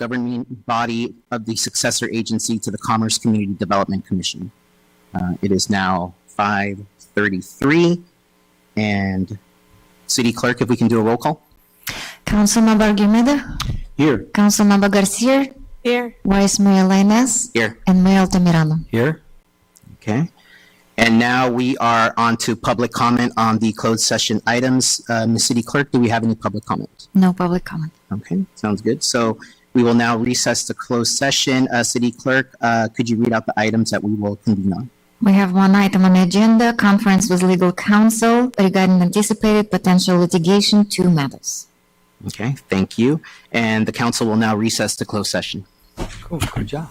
governing body of the successor agency to the Commerce Community Development Commission. It is now 5:33, and City Clerk, if we can do a roll call. Councilmember Argumedo, Here. Councilmember Garcia, Here. Vice Mayor Lainez, Here. and Mayor Altamirano. Here. Okay. And now we are on to public comment on the closed session items. Ms. City Clerk, do we have any public comment? No public comment. Okay, sounds good. So we will now recess the closed session. City Clerk, could you read out the items that we will convene on? We have one item on the agenda, conference with legal counsel regarding anticipated potential litigation, 2 matters. Okay, thank you. And the council will now recess the closed session. Cool. Good job.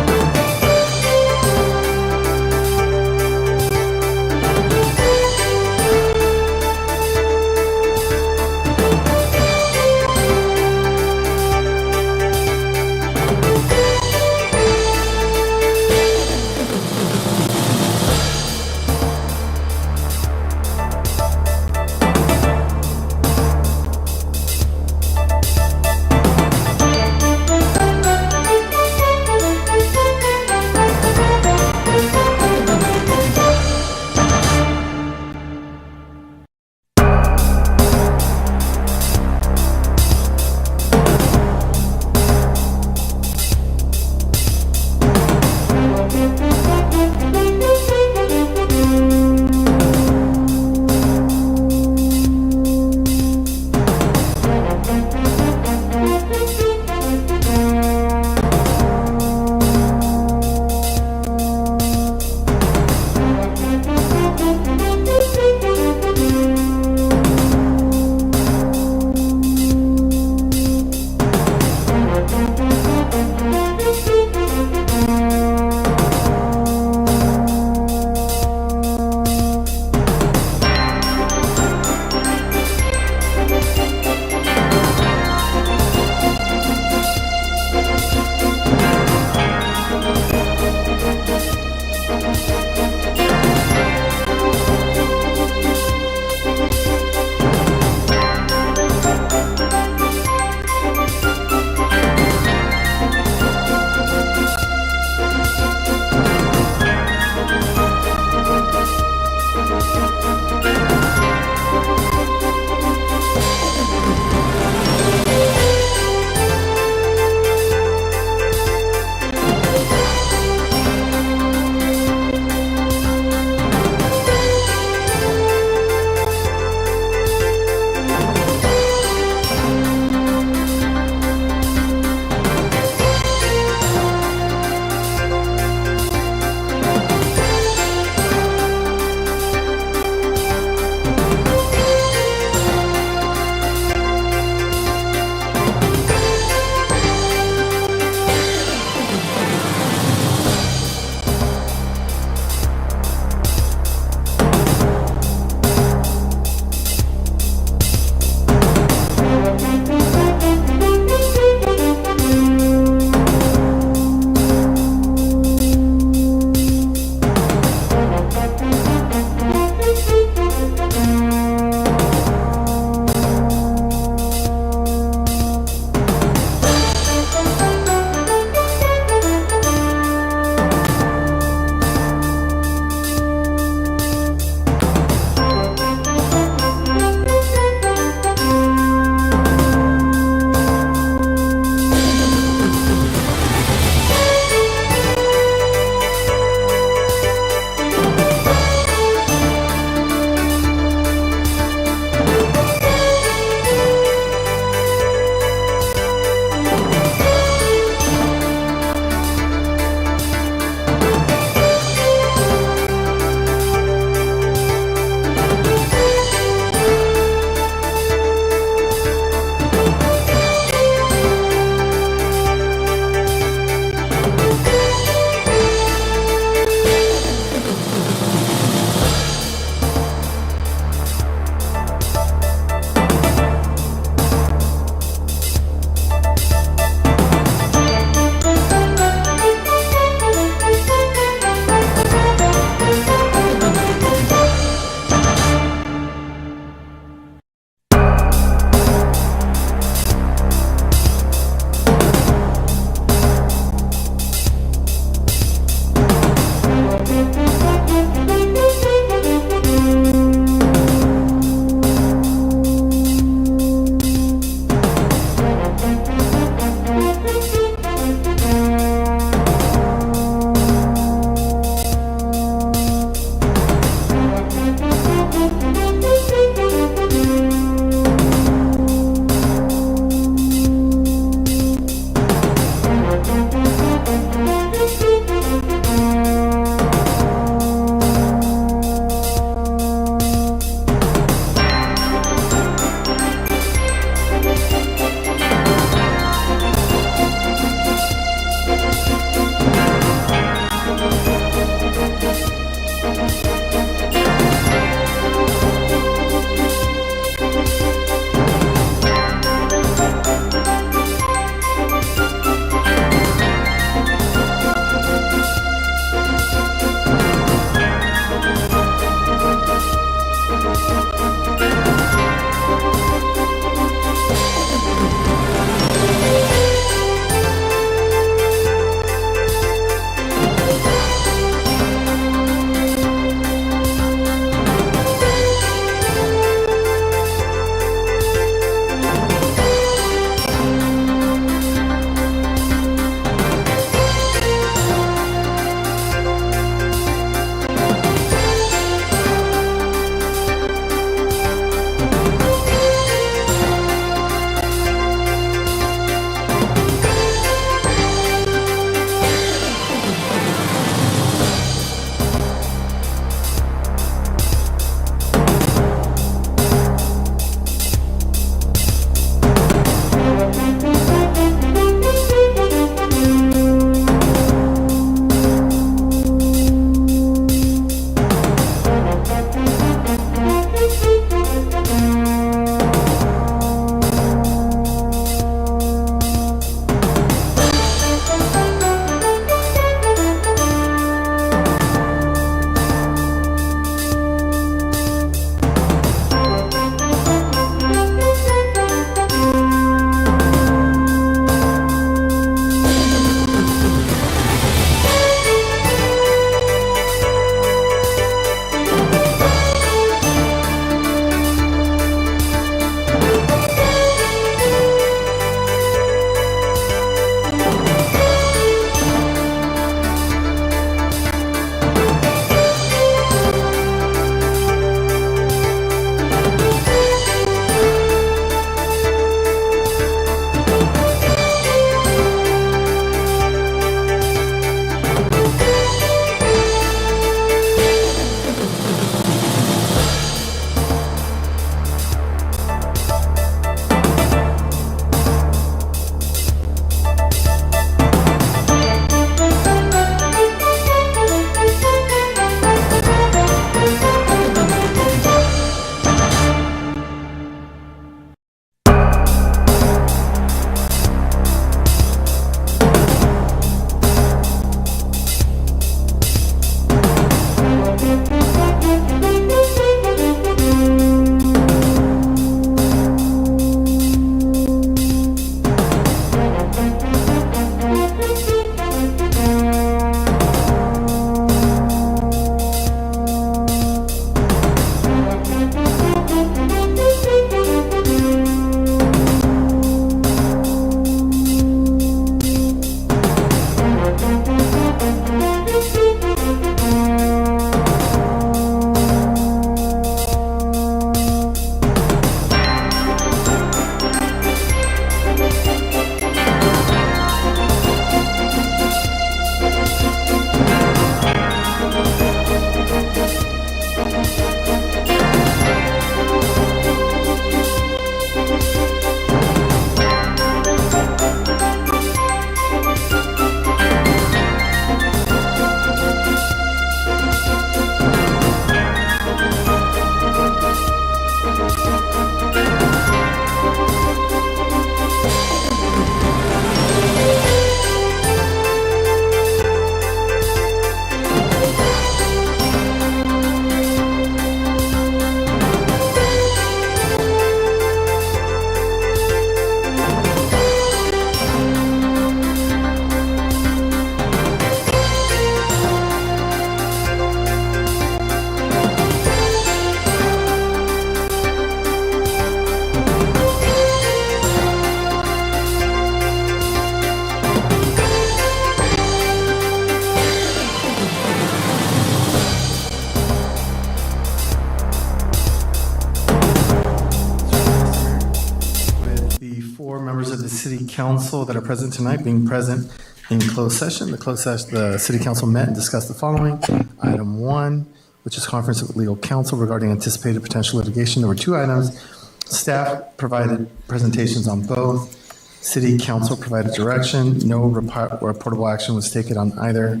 city council that are present tonight, being present in closed session. The city council met and discussed the following. Item 1, which is conference with legal counsel regarding anticipated potential litigation. There were 2 items. Staff provided presentations on both. City council provided direction. No reportable action was taken on either.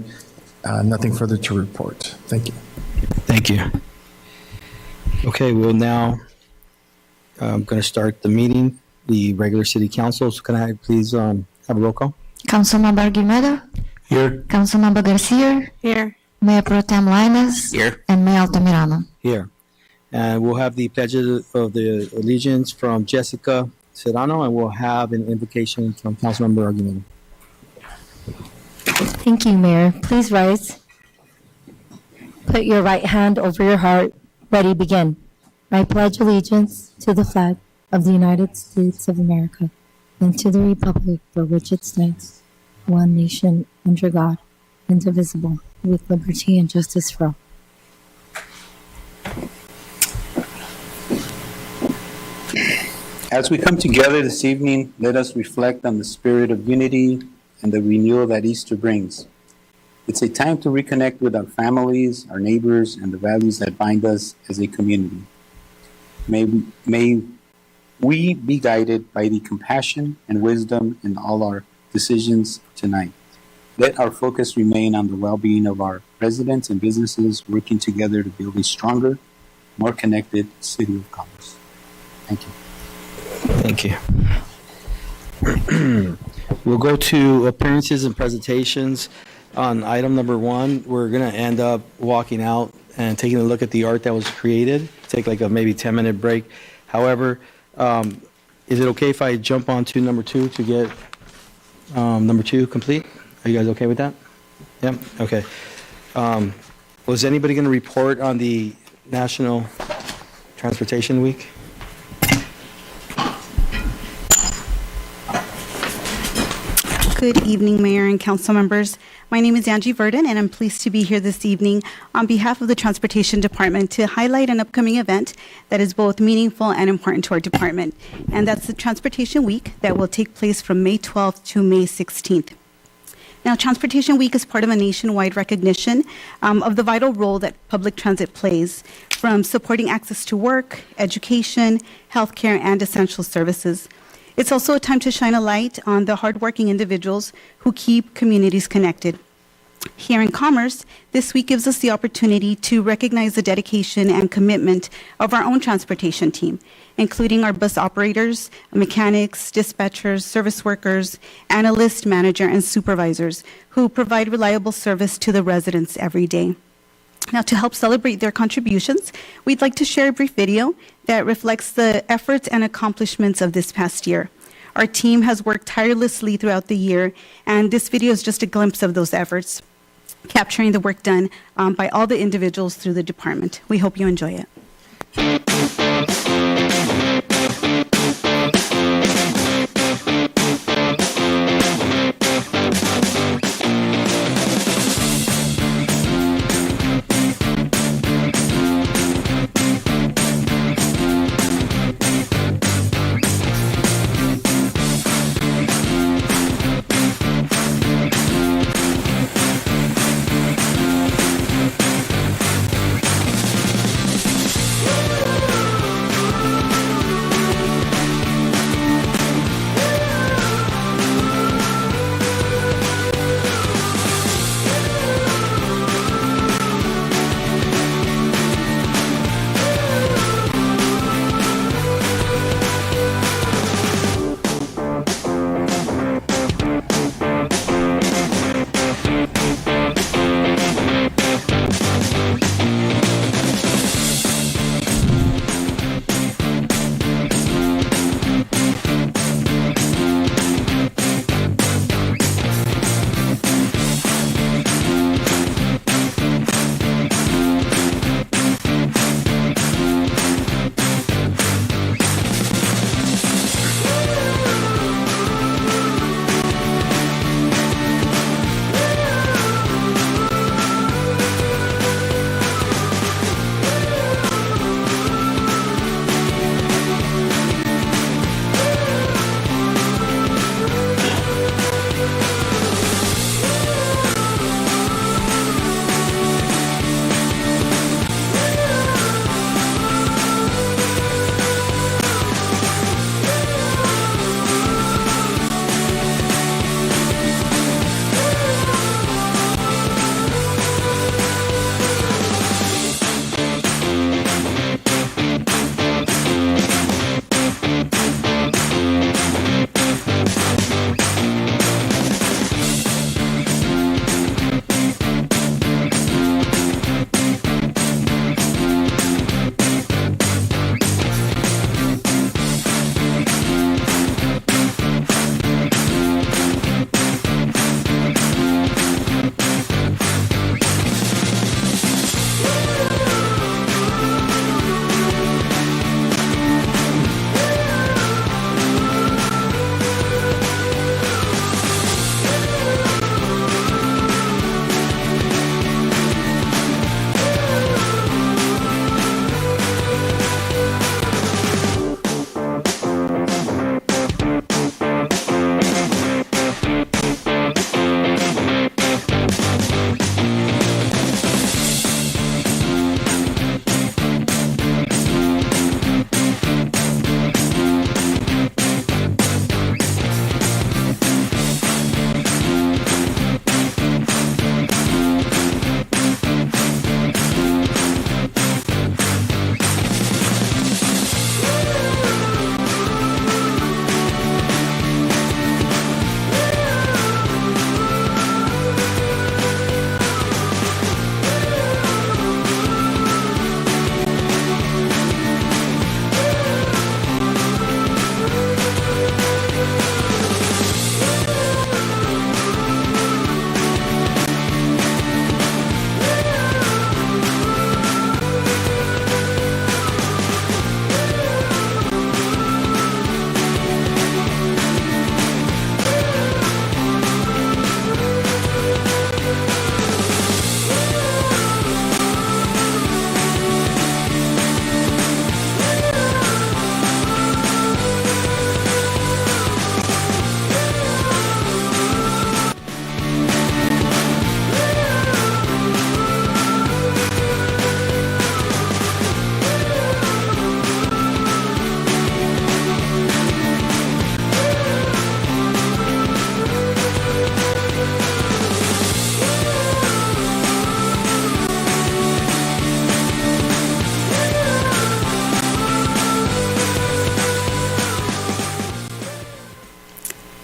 Nothing further to report. Thank you. Thank you. Okay, we'll now, I'm going to start the meeting, the regular city council. So can I please have a roll call? Councilmember Argumedo, Here. Councilmember Garcia, Here. Mayor Pro Tem Linus, Here. and Mayor Altamirano. Here. And we'll have the pledge of the allegiance from Jessica Serrano, and we'll have an invocation from Councilmember Argumedo. Thank you, Mayor. Please rise. Put your right hand over your heart. Ready, begin. I pledge allegiance to the flag of the United States of America and to the republic for which it stands, one nation under God, indivisible, with liberty and justice for all. As we come together this evening, let us reflect on the spirit of unity and the renewal that Easter brings. It's a time to reconnect with our families, our neighbors, and the values that bind us as a community. May we be guided by the compassion and wisdom in all our decisions tonight. Let our focus remain on the well-being of our residents and businesses, working together to build a stronger, more connected city of commerce. Thank you. Thank you. We'll go to appearances and presentations. On item number 1, we're going to end up walking out and taking a look at the art that was created. Take like a maybe 10-minute break. However, is it okay if I jump on to number 2 to get number 2 complete? Are you guys okay with that? Yeah? Okay. Was anybody going to report on the National Transportation Week? Good evening, Mayor and council members. My name is Angie Verdon, and I'm pleased to be here this evening on behalf of the Transportation Department to highlight an upcoming event that is both meaningful and important to our department. And that's the Transportation Week that will take place from May 12th to May 16th. Now, Transportation Week is part of a nationwide recognition of the vital role that public transit plays, from supporting access to work, education, healthcare, and essential services. It's also a time to shine a light on the hardworking individuals who keep communities connected. Here in Commerce, this week gives us the opportunity to recognize the dedication and commitment of our own transportation team, including our bus operators, mechanics, dispatchers, service workers, analysts, manager, and supervisors who provide reliable service to the residents every day. Now, to help celebrate their contributions, we'd like to share a brief video that reflects the efforts and accomplishments of this past year. Our team has worked tirelessly throughout the year, and this video is just a glimpse of those efforts, capturing the work done by all the individuals through the department. We hope you enjoy it.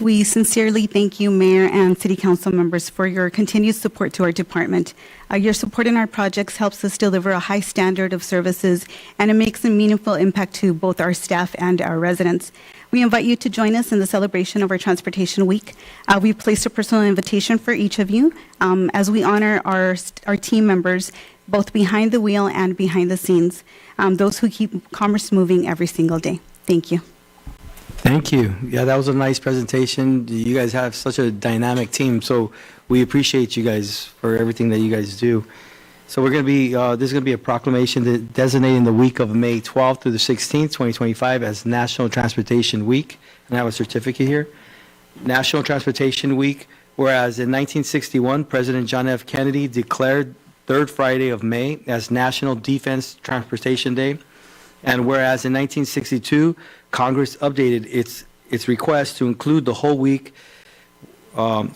we sincerely thank you, Mayor and City Council members, for your continued support to our department. Your support in our projects helps us deliver a high standard of services, and it makes a meaningful impact to both our staff and our residents. We invite you to join us in the celebration of our Transportation Week. We've placed a personal invitation for each of you as we honor our team members, both behind the wheel and behind the scenes, those who keep commerce moving every single day. Thank you. Thank you. Yeah, that was a nice presentation. You guys have such a dynamic team, so we appreciate you guys for everything that you guys do. So we're going to be, this is going to be a proclamation designating the week of May 12th through the 16th, 2025 as National Transportation Week. And I have a certificate here. National Transportation Week, whereas in 1961, President John F. Kennedy declared third Friday of May as National Defense Transportation Day. And whereas in 1962, Congress updated its request to include the whole week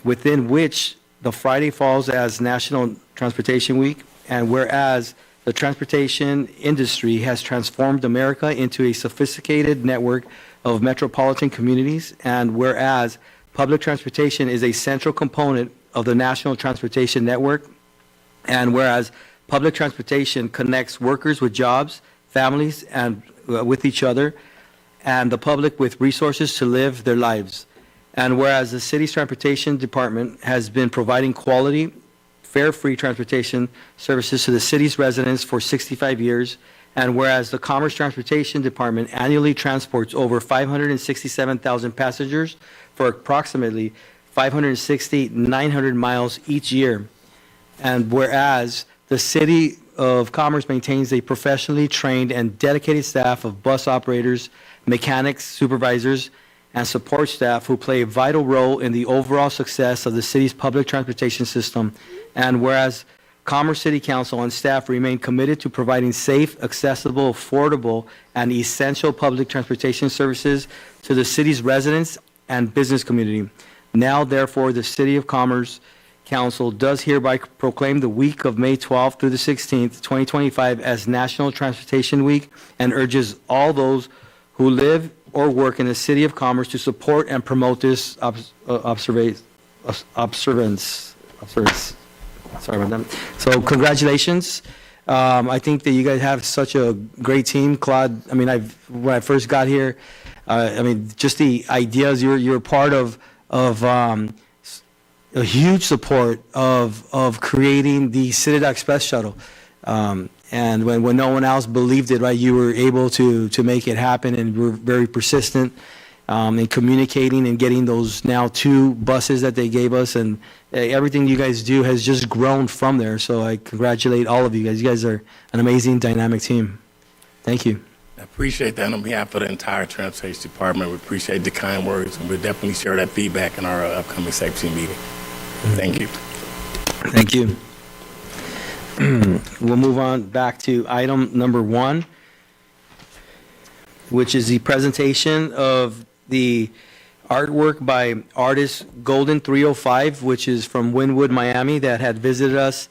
within which the Friday falls as National Transportation Week. And whereas the transportation industry has transformed America into a sophisticated network of metropolitan communities, and whereas public transportation is a central component of the national transportation network, and whereas public transportation connects workers with jobs, families, and with each other, and the public with resources to live their lives. And whereas the city's transportation department has been providing quality, fare-free transportation services to the city's residents for 65 years, and whereas the Commerce Transportation Department annually transports over 567,000 passengers for approximately 900 miles each year, and whereas the City of Commerce maintains a professionally trained and dedicated staff of bus operators, mechanics, supervisors, and support staff who play a vital role in the overall success of the city's public transportation system. And whereas Commerce City Council and staff remain committed to providing safe, accessible, affordable, and essential public transportation services to the city's residents and business community. Now, therefore, the City of Commerce Council does hereby proclaim the week of May 12th through the 16th, 2025 as National Transportation Week, and urges all those who live or work in the City of Commerce to support and promote this observance. Sorry about that. So congratulations. I think that you guys have such a great team, Claude. I mean, when I first got here, just the ideas you're part of a huge support of creating the Citadel Express shuttle. And when no one else believed it, right, you were able to make it happen, and were very persistent in communicating and getting those now 2 buses that they gave us, and everything you guys do has just grown from there. So I congratulate all of you guys. You guys are an amazing, dynamic team. Thank you. I appreciate that on behalf of the entire Transportation Department. We appreciate the kind words, and we'll definitely share that feedback in our upcoming safety meeting. Thank you. Thank you. We'll move on back to item number 1, which is the presentation of the artwork by artist Golden 305, which is from Wynwood, Miami, that had visited us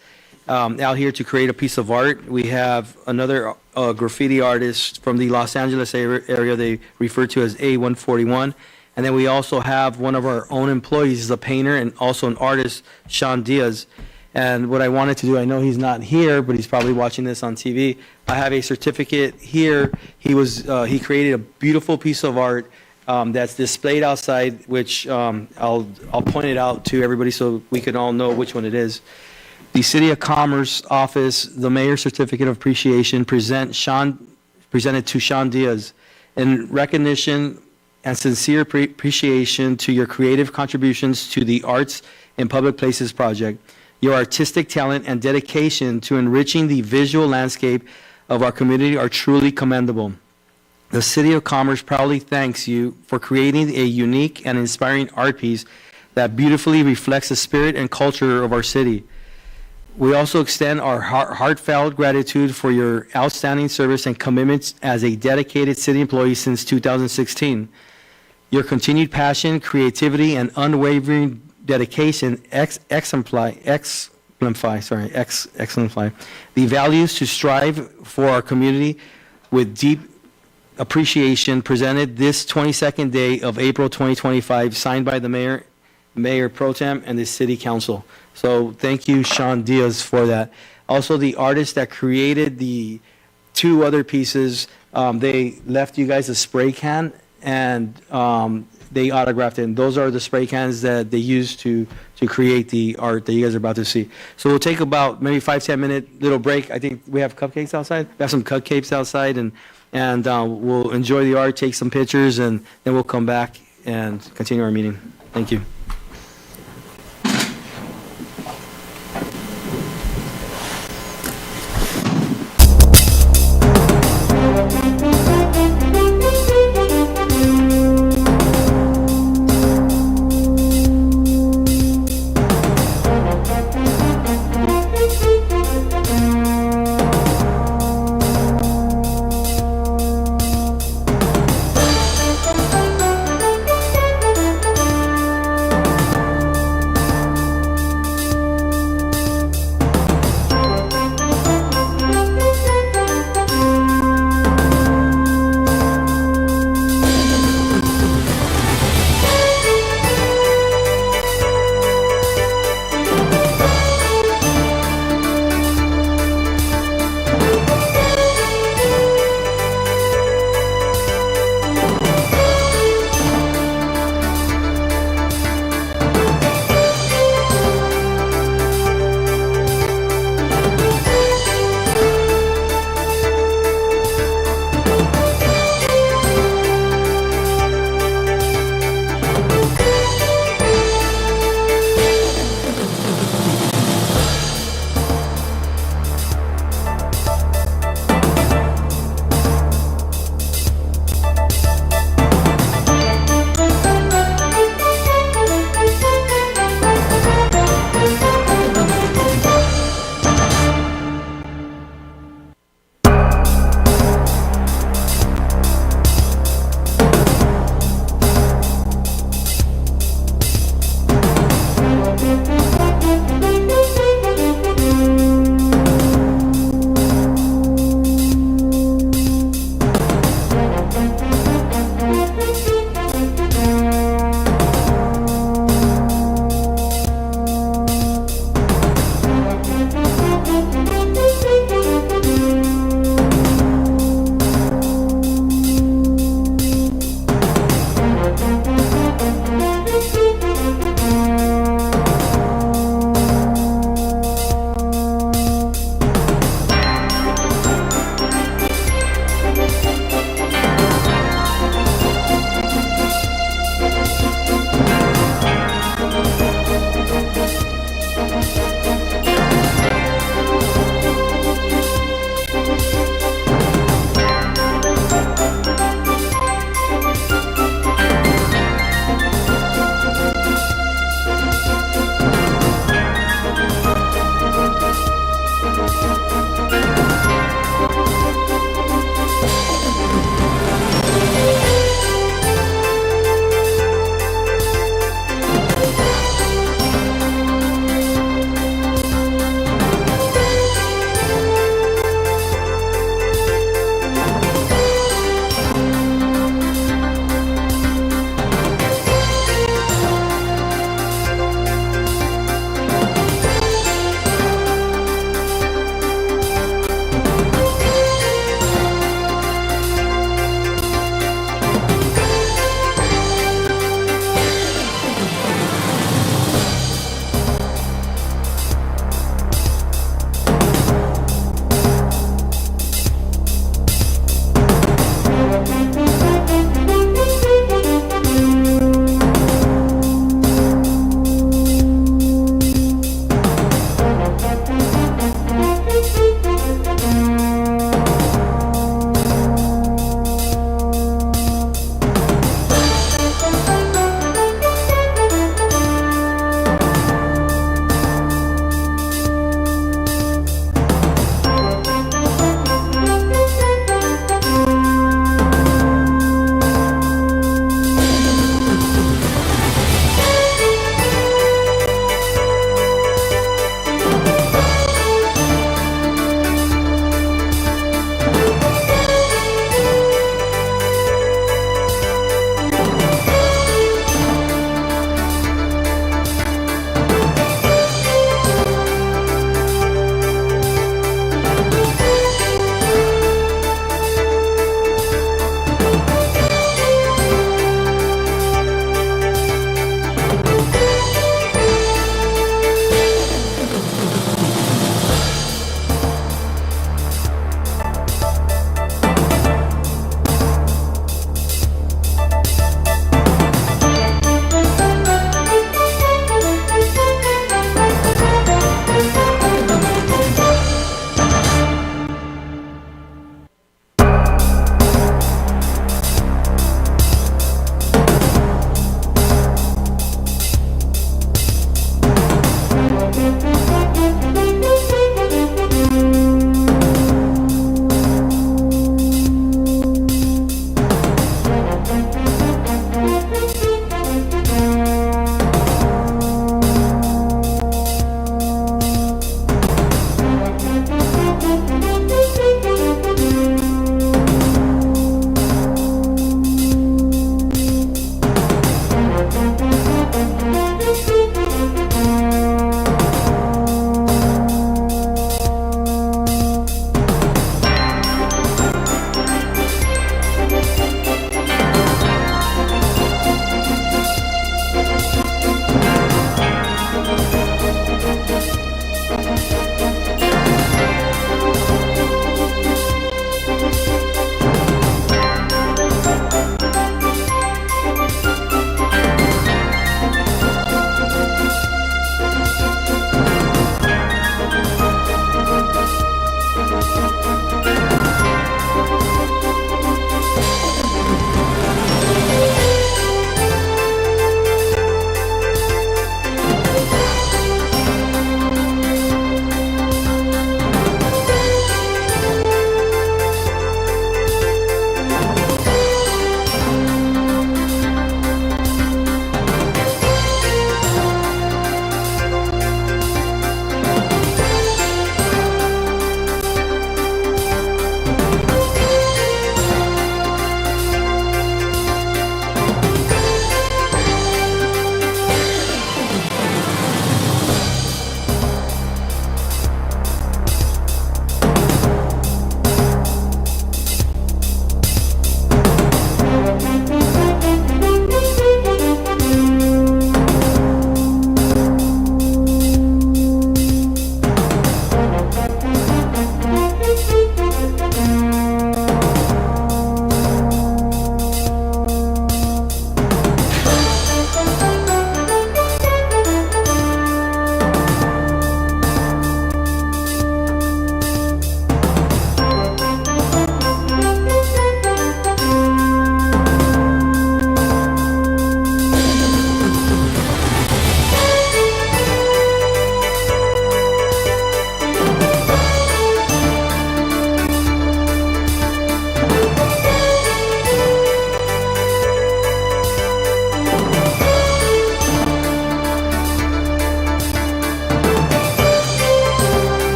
out here to create a piece of art. We have another graffiti artist from the Los Angeles area they refer to as A141. And then we also have one of our own employees, a painter and also an artist, Sean Diaz. And what I wanted to do, I know he's not here, but he's probably watching this on TV. I have a certificate here. He created a beautiful piece of art that's displayed outside, which I'll point it out to everybody so we can all know which one it is. The City of Commerce Office, the Mayor's Certificate of Appreciation, presented to Sean Diaz in recognition and sincere appreciation to your creative contributions to the Arts in Public Places project. Your artistic talent and dedication to enriching the visual landscape of our community are truly commendable. The City of Commerce proudly thanks you for creating a unique and inspiring art piece that beautifully reflects the spirit and culture of our city. We also extend our heartfelt gratitude for your outstanding service and commitments as a dedicated city employee since 2016. Your continued passion, creativity, and unwavering dedication exemplify the values to strive for our community with deep appreciation presented this 22nd day of April 2025, signed by the Mayor Pro Tem and the City Council. So thank you, Sean Diaz, for that. Also, the artist that created the two other pieces, they left you guys a spray can, and they autographed it. And those are the spray cans that they used to create the art that you guys are about to see. So we'll take about maybe 5-10 minute little break. I think we have cupcakes outside. We have some cupcakes outside, and we'll enjoy the art, take some pictures, and then we'll come back and continue our meeting. Thank you.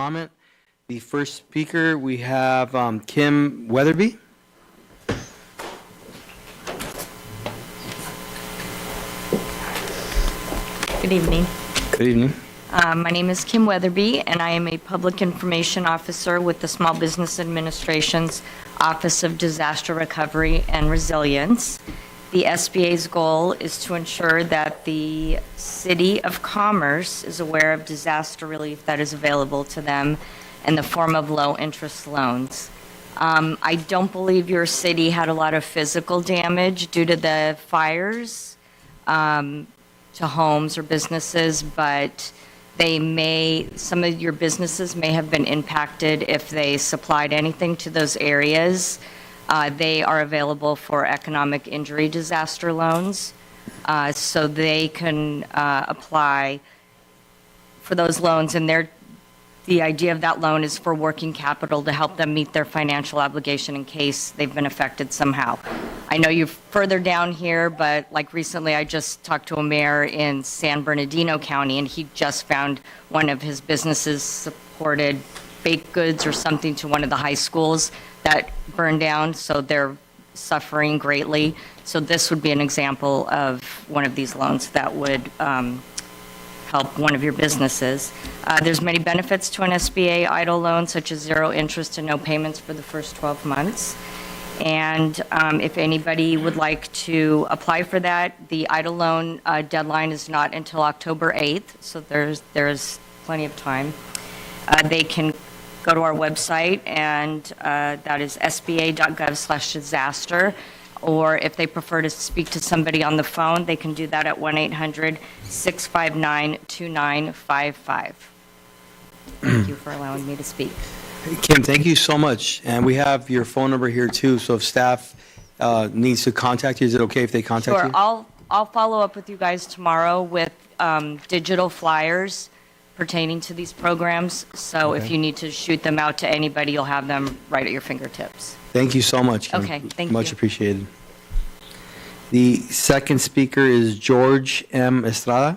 comment. The first speaker, we have Kim Weatherby. Good evening. Good evening. My name is Kim Weatherby, and I am a Public Information Officer with the Small Business Administration's Office of Disaster Recovery and Resilience. The SBA's goal is to ensure that the City of Commerce is aware of disaster relief that is available to them in the form of low-interest loans. I don't believe your city had a lot of physical damage due to the fires to homes or businesses, but some of your businesses may have been impacted if they supplied anything to those areas. They are available for economic injury disaster loans, so they can apply for those loans, and the idea of that loan is for working capital to help them meet their financial obligation in case they've been affected somehow. I know you're further down here, but like recently I just talked to a mayor in San Bernardino County, and he just found one of his businesses supported baked goods or something to one of the high schools that burned down, so they're suffering greatly. So this would be an example of one of these loans that would help one of your businesses. There's many benefits to an SBA EIDL loan, such as zero interest and no payments for the first 12 months. And if anybody would like to apply for that, the EIDL loan deadline is not until October 8th, so there's plenty of time. They can go to our website, and that is sba.gov/disaster. Or if they prefer to speak to somebody on the phone, they can do that at 1-800-659-2955. Thank you for allowing me to speak. Kim, thank you so much. And we have your phone number here too, so if staff needs to contact you, is it okay if they contact you? Sure, I'll follow up with you guys tomorrow with digital flyers pertaining to these programs. So if you need to shoot them out to anybody, you'll have them right at your fingertips. Thank you so much, Kim. Okay, thank Much you. appreciated. The second speaker is George M. Estrada.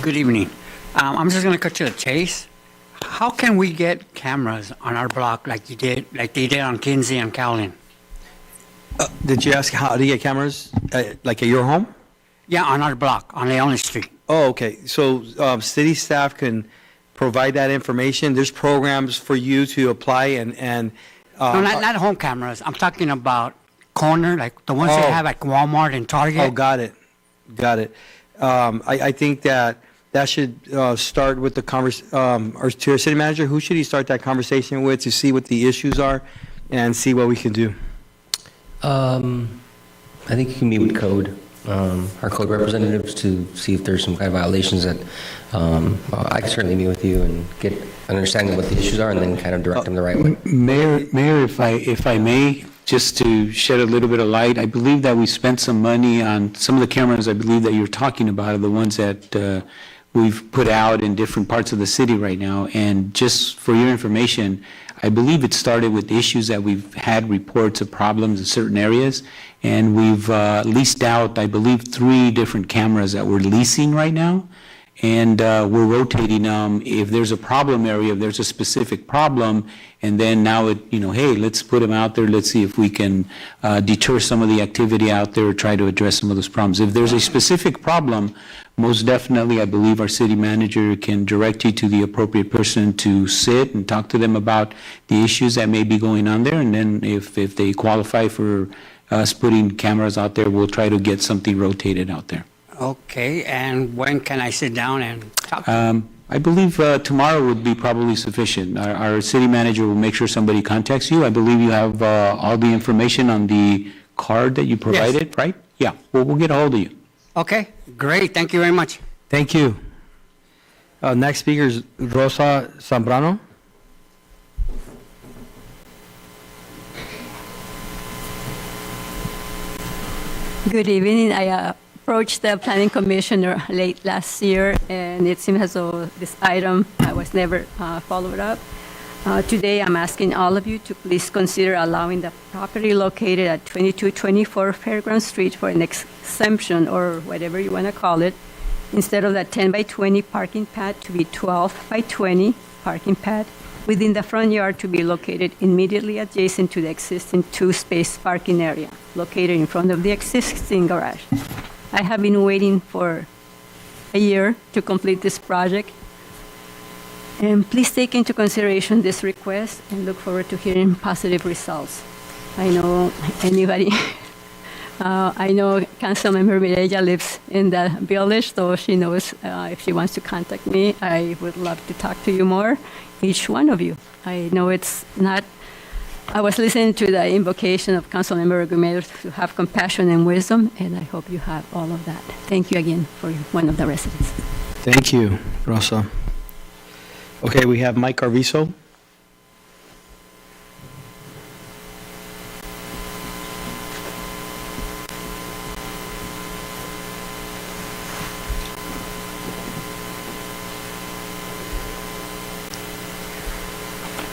Good evening. I'm just going to cut to the chase. How can we get cameras on our block like they did on Kinsey and Cowlin? Did you ask how to get cameras, like at your home? Yeah, on our block, on Leone Street. Oh, okay. So city staff can provide that information. There's programs for you to apply and No, not home cameras. I'm talking about corner, like the ones they Oh. have at Walmart and Target. Oh, got it. Got it. I think that should start with the or to our city manager. Who should he start that conversation with to see what the issues are and see what we can do? I think you can meet with code, our code representatives, to see if there's some kind of violations that I can certainly meet with you and get an understanding of what the issues are and then kind of direct them the right way. Mayor, if I may, just to shed a little bit of light, I believe that we spent some money on some of the cameras I believe that you're talking about are the ones that we've put out in different parts of the city right now. And just for your information, I believe it started with issues that we've had reports of problems in certain areas. And we've leased out, I believe, 3 different cameras that we're leasing right now. And we're rotating them if there's a problem area, if there's a specific problem, and then now hey, let's put them out there, let's see if we can deter some of the activity out there, or try to address some of those problems. If there's a specific problem, most definitely, I believe our city manager can direct you to the appropriate person to sit and talk to them about the issues that may be going on there, and then if they qualify for us putting cameras out there, we'll try to get something rotated out there. Okay, and when can I sit down and talk? I believe tomorrow would be probably sufficient. Our city manager will make sure somebody contacts you. I believe you have all the information on the card that you provided, right? Yeah, well, we'll get a hold of you. Okay, great. Thank you very much. Thank you. Next speaker is Rosa Zambrano. Good evening. I approached the planning commissioner late last year, and it seems as though this item was never followed up. Today, I'm asking all of you to please consider allowing the property located at 2224 Fairground Street for an exemption, or whatever you want to call it, instead of the 10 by 20 parking pad to be 12 by 20 parking pad within the front yard to be located immediately adjacent to the existing two-space parking area located in front of the existing garage. I have been waiting for a year to complete this project. And please take into consideration this request and look forward to hearing positive results. I know anybody, I know Councilmember Mireya lives in the village, so she knows if she wants to contact me, I would love to talk to you more, each one of you. I know it's not, I was listening to the invocation of Councilmember Argumedo to have compassion and wisdom, and I hope you have all of that. Thank you again for one of the residents. Thank you, Rosa. Okay, we have Mike Arvizo.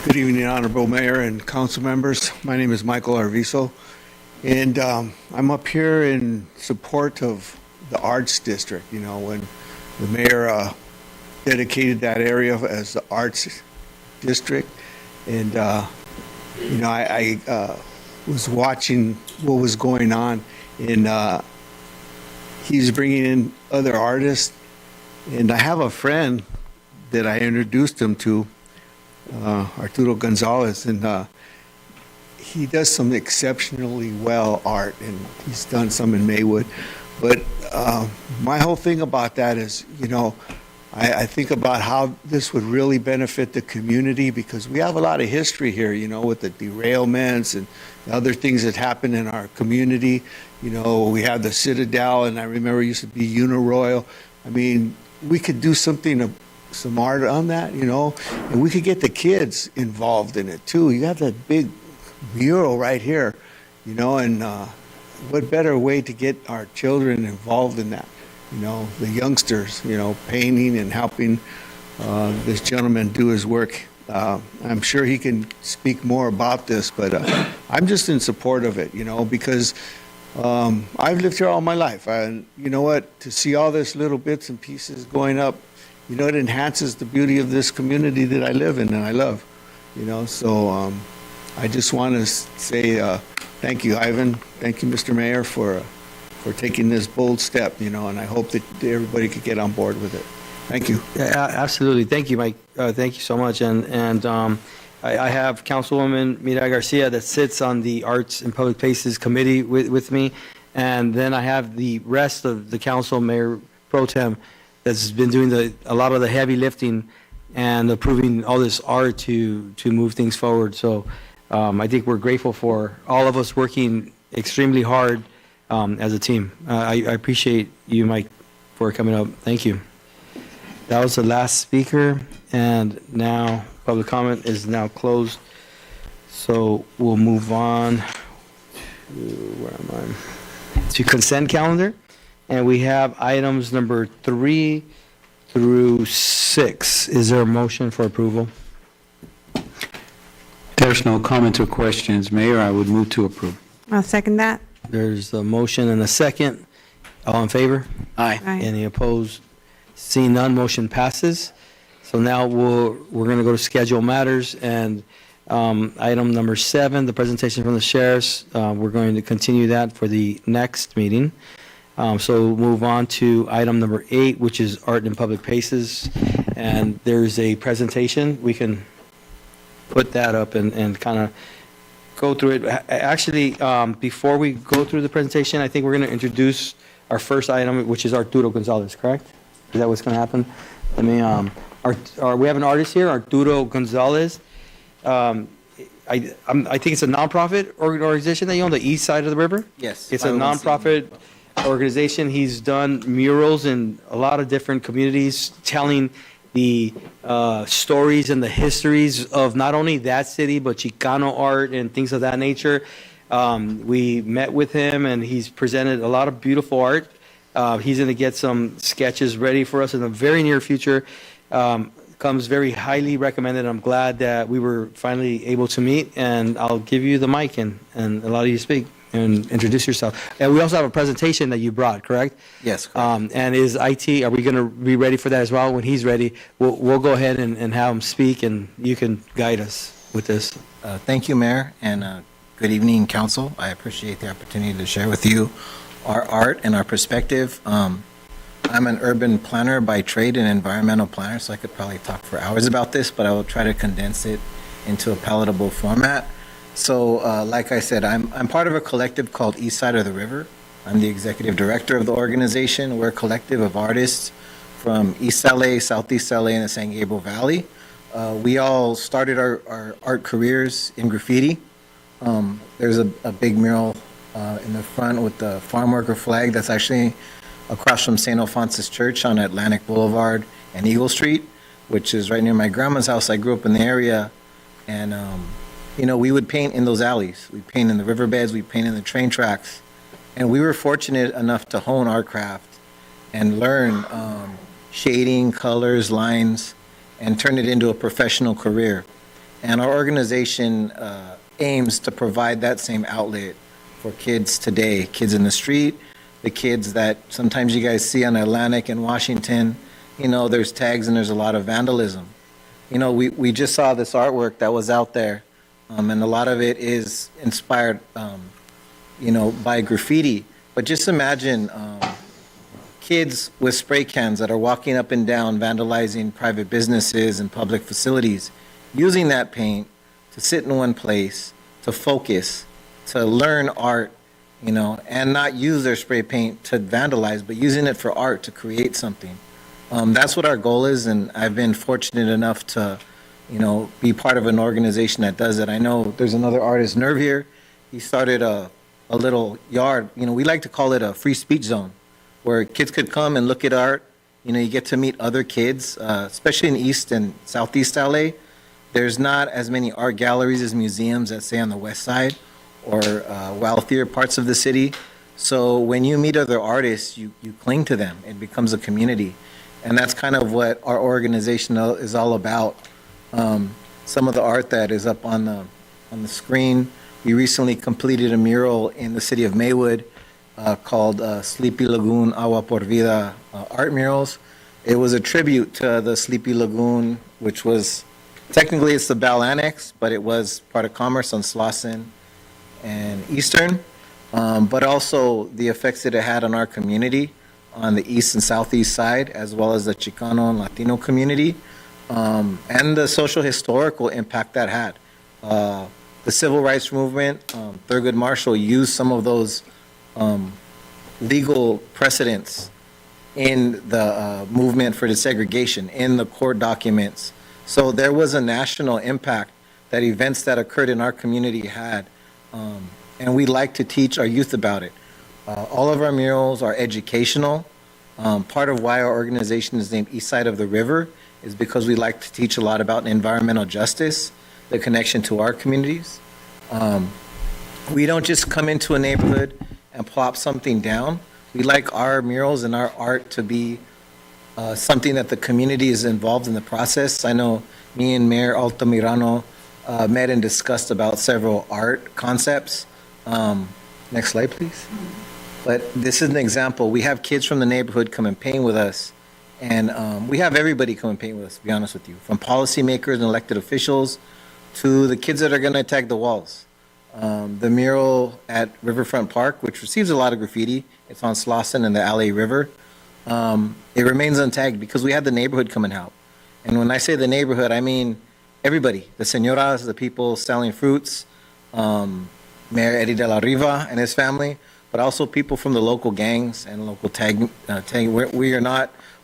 Good evening, Honorable Mayor and council members. My name is Michael Arvizo, and I'm up here in support of the Arts District. You know, when the mayor dedicated that area as the Arts District, and you know, I was watching what was going on, and he's bringing in other artists, and I have a friend that I introduced him to, Arturo Gonzalez, and he does some exceptionally well art, and he's done some in Maywood. But my whole thing about that is, you know, I think about how this would really benefit the community, because we have a lot of history here, you know, with the derailments and other things that happen in our community. You know, we have the Citadel, and I remember it used to be Uniroyal. I mean, we could do something, some art on that, you know, and we could get the kids involved in it too. You got that big mural right here, you know, and what better way to get our children involved in that? You know, the youngsters, you know, painting and helping this gentleman do his work. I'm sure he can speak more about this, but I'm just in support of it, you know, because I've lived here all my life. And you know what? To see all this little bits and pieces going up, you know, it enhances the beauty of this community that I live in and I love, you know. So I just want to say thank you, Ivan. Thank you, Mr. Mayor, for taking this bold step, you know, and I hope that everybody could get on board with it. Thank you. Yeah, absolutely. Thank you, Mike. Thank you so much. And I have Councilwoman Mireya Garcia that sits on the Arts and Public Places Committee with me. And then I have the rest of the council, Mayor Pro Tem, that's been doing a lot of the heavy lifting and approving all this art to move things forward. So I think we're grateful for all of us working extremely hard as a team. I appreciate you, Mike, for coming up. Thank you. That was the last speaker, and now public comment is now closed. So we'll move on to consent calendar, and we have items number 3 through 6. Is there a motion for approval? There's no comments or questions, Mayor. I would move to approve. I'll second that. There's a motion and a second. All in favor? Aye. Aye. Any opposed? Seeing none, motion passes. So now we're going to go to schedule matters, and item number 7, the presentation from the sheriffs. We're going to continue that for the next meeting. So we'll move on to item number 8, which is art and public places. And there's a presentation. We can put that up and kind of go through it. Actually, before we go through the presentation, I think we're going to introduce our first item, which is Arturo Gonzalez, correct? Is that what's going to happen? Let me, we have an artist here, Arturo Gonzalez. I think it's a nonprofit organization that you own, the east side of the river? Yes. It's a nonprofit organization. He's done murals in a lot of different communities, telling the stories and the histories of not only that city, but Chicano art and things of that nature. We met with him, and he's presented a lot of beautiful art. He's going to get some sketches ready for us in the very near future. Comes very highly recommended. I'm glad that we were finally able to meet, and I'll give you the mic and allow you to speak and introduce yourself. And we also have a presentation that you brought, correct? Yes, correct. And is IT, are we going to be ready for that as well? When he's ready, we'll go ahead and have him speak, and you can guide us with this. Thank you, Mayor, and good evening, Council. I appreciate the opportunity to share with you our art and our perspective. I'm an urban planner by trade and environmental planner, so I could probably talk for hours about this, but I will try to condense it into a palatable format. So, like I said, I'm part of a collective called East Side of the River. I'm the executive director of the organization. We're a collective of artists from East LA, Southeast LA, and the San Gabriel Valley. We all started our art careers in graffiti. There's a big mural in the front with the farm worker flag that's actually across from St. Alphonsus Church on Atlantic Boulevard and Eagle Street, which is right near my grandma's house. I grew up in the area, and we would paint in those alleys. We'd paint in the riverbeds, we'd paint in the train tracks, and we were fortunate enough to hone our craft and learn shading, colors, lines, and turn it into a professional career. And our organization aims to provide that same outlet for kids today, kids in the street, the kids that sometimes you guys see on Atlantic and Washington. There's tags and there's a lot of vandalism. We just saw this artwork that was out there, and a lot of it is inspired, by graffiti. But just imagine kids with spray cans that are walking up and down, vandalizing private businesses and public facilities, using that paint to sit in one place, to focus, to learn art, and not use their spray paint to vandalize, but using it for art to create something. That's what our goal is, and I've been fortunate enough to, be part of an organization that does it. I know there's another artist, Nerve here. He started a little yard. We like to call it a free speech zone, where kids could come and look at art. You get to meet other kids, especially in East and Southeast LA. There's not as many art galleries as museums, let's say, on the West Side or wealthier parts of the city. So when you meet other artists, you cling to them. It becomes a community. And that's kind of what our organization is all about. Some of the art that is up on the screen, we recently completed a mural in the city of Maywood called Sleepy Lagoon Agua por Vida art murals. It was a tribute to the Sleepy Lagoon, which was, technically it's the Bell Annex, but it was part of Commerce on Slauson and Eastern, but also the effects that it had on our community on the east and southeast side, as well as the Chicano and Latino community, and the social historical impact that had. The civil rights movement, Thurgood Marshall used some of those legal precedents in the movement for desegregation, in the court documents. So there was a national impact that events that occurred in our community had. And we like to teach our youth about it. All of our murals are educational. Part of why our organization is named East Side of the River is because we like to teach a lot about environmental justice, the connection to our communities. We don't just come into a neighborhood and plop something down. We like our murals and our art to be something that the community is involved in the process. I know me and Mayor Altamirano met and discussed about several art concepts. Next slide, please. But this is an example. We have kids from the neighborhood come and paint with us, and we have everybody come and paint with us, to be honest with you, from policymakers and elected officials to the kids that are going to attack the walls. The mural at Riverfront Park, which receives a lot of graffiti, it's on Slauson and the LA River. It remains untagged because we had the neighborhood come and help. And when I say the neighborhood, I mean everybody, the señoras, the people selling fruits, Mayor Eddie De La Riva and his family, but also people from the local gangs and local tag.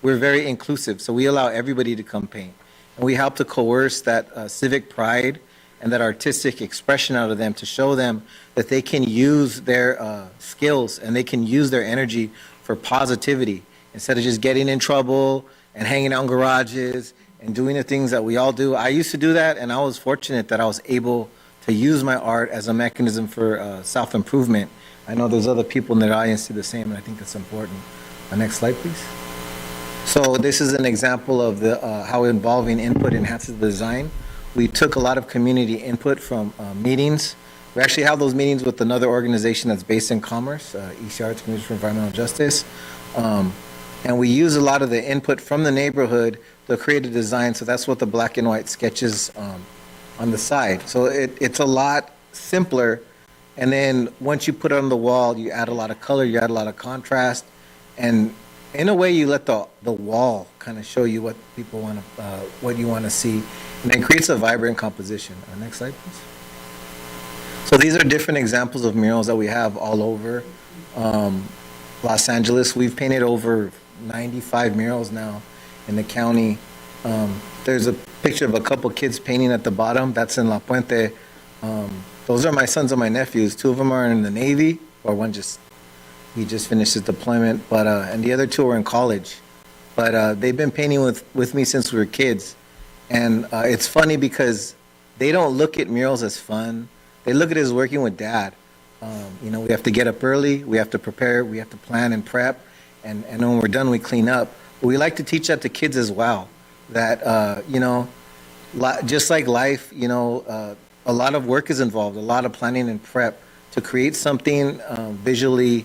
We're very inclusive, so we allow everybody to come paint. And we help to coerce that civic pride and that artistic expression out of them to show them that they can use their skills and they can use their energy for positivity instead of just getting in trouble and hanging out in garages and doing the things that we all do. I used to do that, and I was fortunate that I was able to use my art as a mechanism for self-improvement. I know there's other people in the audience do the same, and I think it's important. Next slide, please. So this is an example of the how involving input enhances the design. We took a lot of community input from meetings. We actually have those meetings with another organization that's based in Commerce, ECR, it's Commission for Environmental Justice. And we use a lot of the input from the neighborhood to create a design. So that's what the black and white sketches on the side. So it's a lot simpler. And then once you put it on the wall, you add a lot of color, you add a lot of contrast. And in a way, you let the wall kind of show you what people want to, what you want to see. And it creates a vibrant composition. Next slide, please. So these are different examples of murals that we have all over Los Angeles. We've painted over 95 murals now in the county. There's a picture of a couple kids painting at the bottom. That's in La Puente. Those are my sons and my nephews. Two of them are in the Navy, or he just finished his deployment, but and the other two are in college. But they've been painting with me since we were kids. And it's funny because they don't look at murals as fun. They look at it as working with dad. You know, we have to get up early, we have to prepare, we have to plan and prep, and when we're done, we clean up. But we like to teach that to kids as well, that, you know, just like life, you know, a lot of work is involved, a lot of planning and prep to create something visually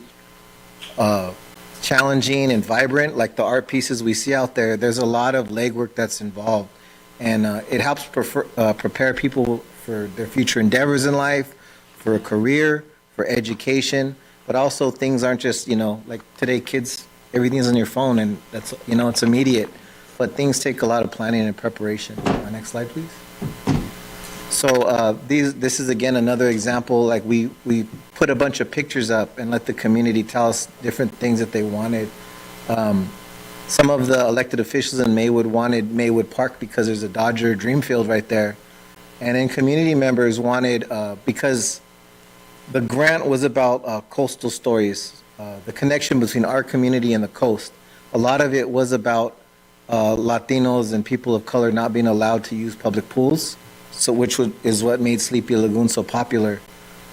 challenging and vibrant, like the art pieces we see out there. There's a lot of legwork that's involved, and it helps prepare people for their future endeavors in life, for a career, for education, but also things aren't just, you know, like today kids, everything's on your phone and that's, you know, it's immediate, but things take a lot of planning and preparation. Next slide, please. So this is again another example, like we put a bunch of pictures up and let the community tell us different things that they wanted. Some of the elected officials in Maywood wanted Maywood Park because there's a Dodger dream field right there. And then community members wanted, because the grant was about coastal stories, the connection between our community and the coast. A lot of it was about Latinos and people of color not being allowed to use public pools, so is what made Sleepy Lagoon so popular.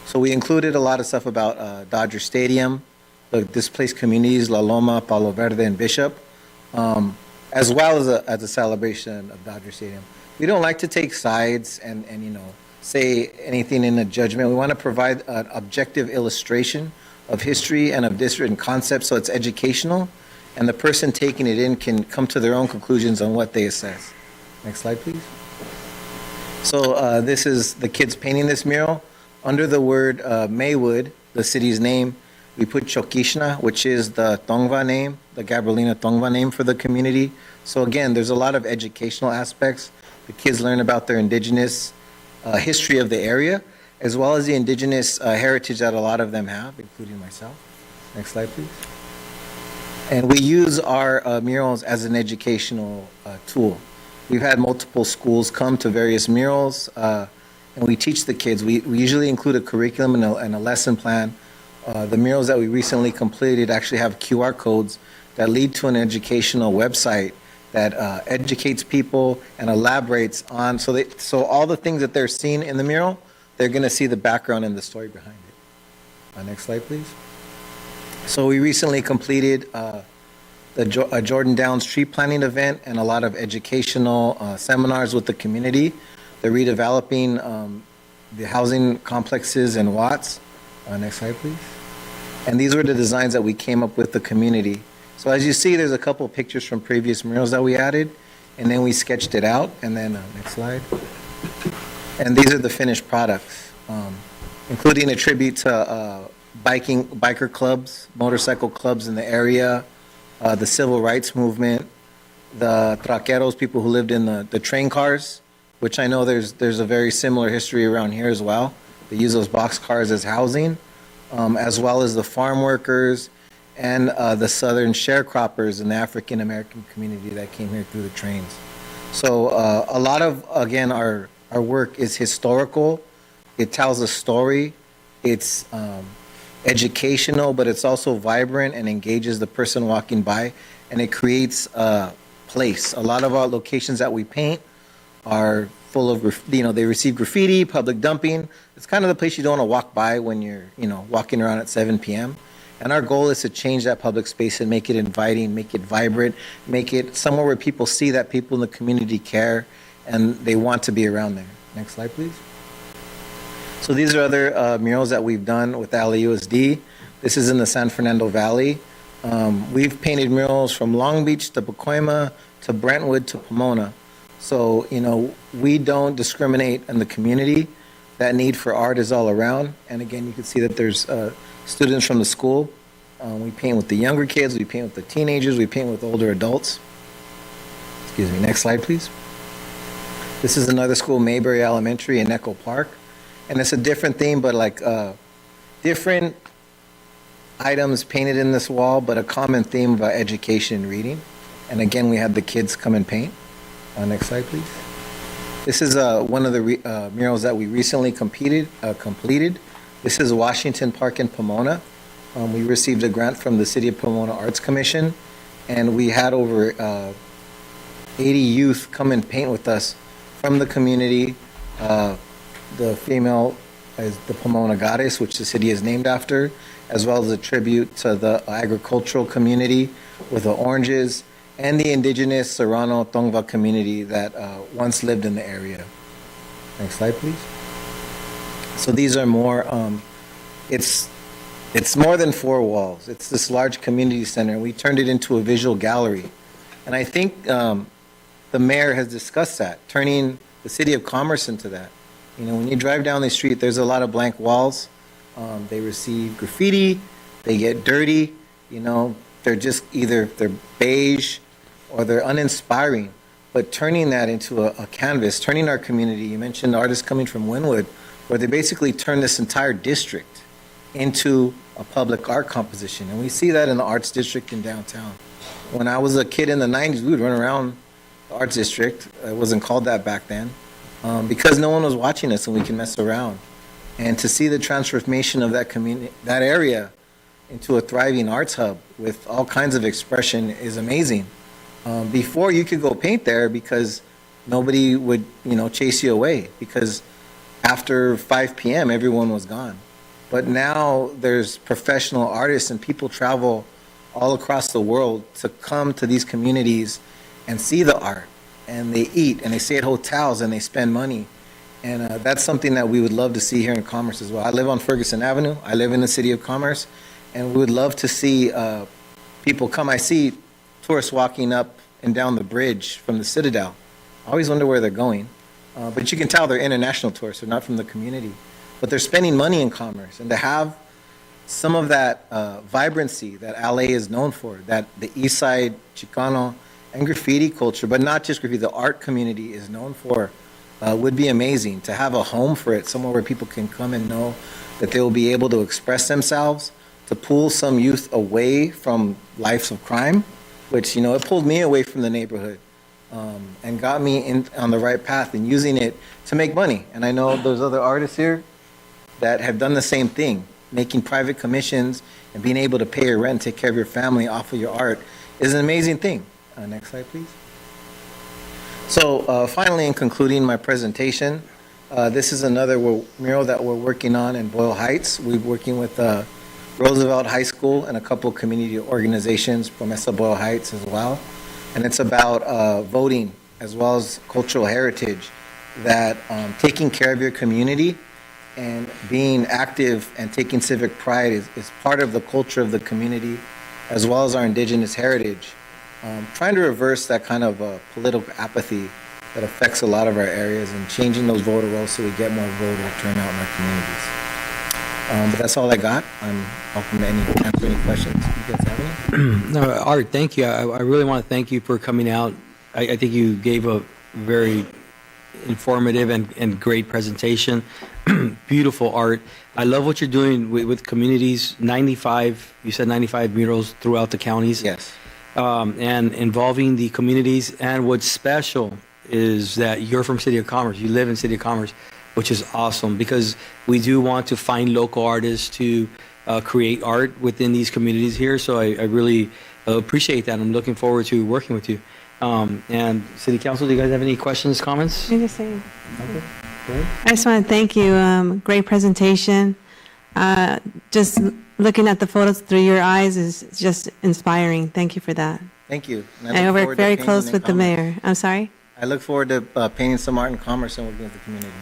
So we included a lot of stuff about Dodger Stadium, the displaced communities, La Loma, Palo Verde, and Bishop, as well as a celebration of Dodger Stadium. We don't like to take sides and you know, say anything in a judgment. We want to provide an objective illustration of history and of district and concepts, so it's educational, and the person taking it in can come to their own conclusions on what they assess. Next slide, please. So this is the kids painting this mural. Under the word Maywood, the city's name, we put Chokishna, which is the Tongva name, the Gabrielina Tongva name for the community. So again, there's a lot of educational aspects. The kids learn about their indigenous history of the area, as well as the indigenous heritage that a lot of them have, including myself. Next slide, please. And we use our murals as an educational tool. We've had multiple schools come to various murals, and we teach the kids. We usually include a curriculum and a lesson plan. The murals that we recently completed actually have QR codes that lead to an educational website that educates people and elaborates on, so all the things that they're seeing in the mural, they're going to see the background and the story behind it. Next slide, please. So we recently completed a Jordan Downs tree planting event and a lot of educational seminars with the community. They're redeveloping the housing complexes in Watts. Next slide, please. And these were the designs that we came up with the community. So as you see, there's a couple pictures from previous murals that we added, and then we sketched it out. And then next slide. And these are the finished products, including a tribute to biker clubs, motorcycle clubs in the area, the civil rights movement, the traqueros, people who lived in the train cars, which I know there's a very similar history around here as well. They use those box cars as housing, as well as the farm workers and the southern sharecroppers in the African American community that came here through the trains. So a lot of, again, our work is historical. It tells a story. It's educational, but it's also vibrant and engages the person walking by, and it creates a place. A lot of our locations that we paint are full of, you know, they receive graffiti, public dumping. It's kind of the place you don't want to walk by when you're, you know, walking around at 7 p.m. And our goal is to change that public space and make it inviting, make it vibrant, make it somewhere where people see that people in the community care and they want to be around there. Next slide, please. So these are other murals that we've done with LAUSD. This is in the San Fernando Valley. We've painted murals from Long Beach to Pacoima to Brentwood to Pomona. So, you know, we don't discriminate in the community. That need for art is all around. And again, you can see that there's students from the school. We paint with the younger kids, we paint with the teenagers, we paint with older adults. Excuse me, next slide, please. This is another school, Mayberry Elementary in Echo Park. And it's a different theme, but like different items painted in this wall, but a common theme about education and reading. And again, we had the kids come and paint. Next slide, please. This is one of the murals that we recently completed. This is Washington Park in Pomona. We received a grant from the City of Pomona Arts Commission, and we had over 80 youth come and paint with us from the community. The female is the Pomona goddess, which the city is named after, as well as a tribute to the agricultural community with the oranges and the indigenous Serrano Tongva community that once lived in the area. Next slide, please. So these are more, it's more than 4 walls. It's this large community center. We turned it into a visual gallery. And I think the mayor has discussed that, turning the City of Commerce into that. You know, when you drive down the street, there's a lot of blank walls. They receive graffiti, they get dirty, you know, they're just either they're beige or they're uninspiring. But turning that into a canvas, turning our community, you mentioned artists coming from Wynwood, where they basically turn this entire district into a public art composition. And we see that in the arts district in downtown. When I was a kid in the 90s, we would run around the arts district. It wasn't called that back then, because no one was watching us and we can mess around. And to see the transformation of that community, that area, into a thriving arts hub with all kinds of expression is amazing. Before, you could go paint there because nobody would, you know, chase you away, because after 5 p.m. everyone was gone. But now there's professional artists and people travel all across the world to come to these communities and see the art, and they eat and they stay at hotels and they spend money. And that's something that we would love to see here in Commerce as well. I live on Ferguson Avenue. I live in the City of Commerce, and we would love to see people come. I see tourists walking up and down the bridge from the Citadel. I always wonder where they're going. But you can tell they're international tourists. They're not from the community. But they're spending money in Commerce. And to have some of that vibrancy that LA is known for, that the East Side, Chicano, and graffiti culture, but not just graffiti, the art community is known for, would be amazing. To have a home for it, somewhere where people can come and know that they will be able to express themselves, to pull some youth away from lives of crime, which, you know, it pulled me away from the neighborhood and got me on the right path and using it to make money. And I know there's other artists here that have done the same thing. Making private commissions and being able to pay your rent, take care of your family off of your art is an amazing thing. Next slide, please. So finally, in concluding my presentation, this is another mural that we're working on in Boyle Heights. We're working with Roosevelt High School and a couple of community organizations, Promesa Boyle Heights as well. And it's about voting as well as cultural heritage, that taking care of your community and being active and taking civic pride is part of the culture of the community, as well as our indigenous heritage. Trying to reverse that kind of political apathy that affects a lot of our areas and changing those voter rolls so we get more voter turnout in our communities. But that's all I got. I'm open to answer any questions. You guys have any? No, Art, thank you. I really want to thank you for coming out. I think you gave a very informative and great presentation. Beautiful art. I love what you're doing with communities. 95, you said 95 murals throughout the counties. Yes. And involving the communities. And what's special is that you're from City of Commerce. You live in City of Commerce, which is awesome, because we do want to find local artists to create art within these communities here. So I really appreciate that. I'm looking forward to working with you. And City Council, do you guys have any questions, comments? I'm just saying. Okay. Great. I just want to thank you. Great presentation. Just looking at the photos through your eyes is just inspiring. Thank you for that. Thank you. And I work very close with the mayor. I'm sorry? I look forward to painting some art and commerce and working with the community.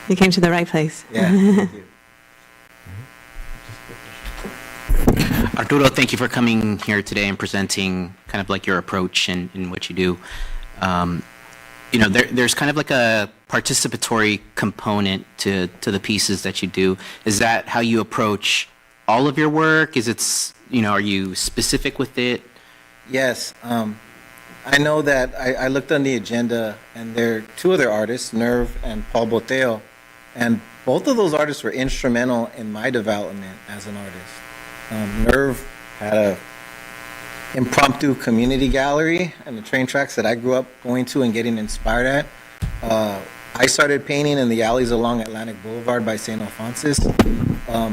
You came to the right place. Yeah, thank you. Arturo, thank you for coming here today and presenting kind of like your approach and what you do. There's kind of like a participatory component to the pieces that you do. Is that how you approach all of your work? Are you specific with it? Yes. I know that I looked on the agenda, and there are two other artists, Nerve and Paul Boteo, and both of those artists were instrumental in my development as an artist. Nerve had a impromptu community gallery and the train tracks that I grew up going to and getting inspired at. I started painting in the alleys along Atlantic Boulevard by St. Alphonsus,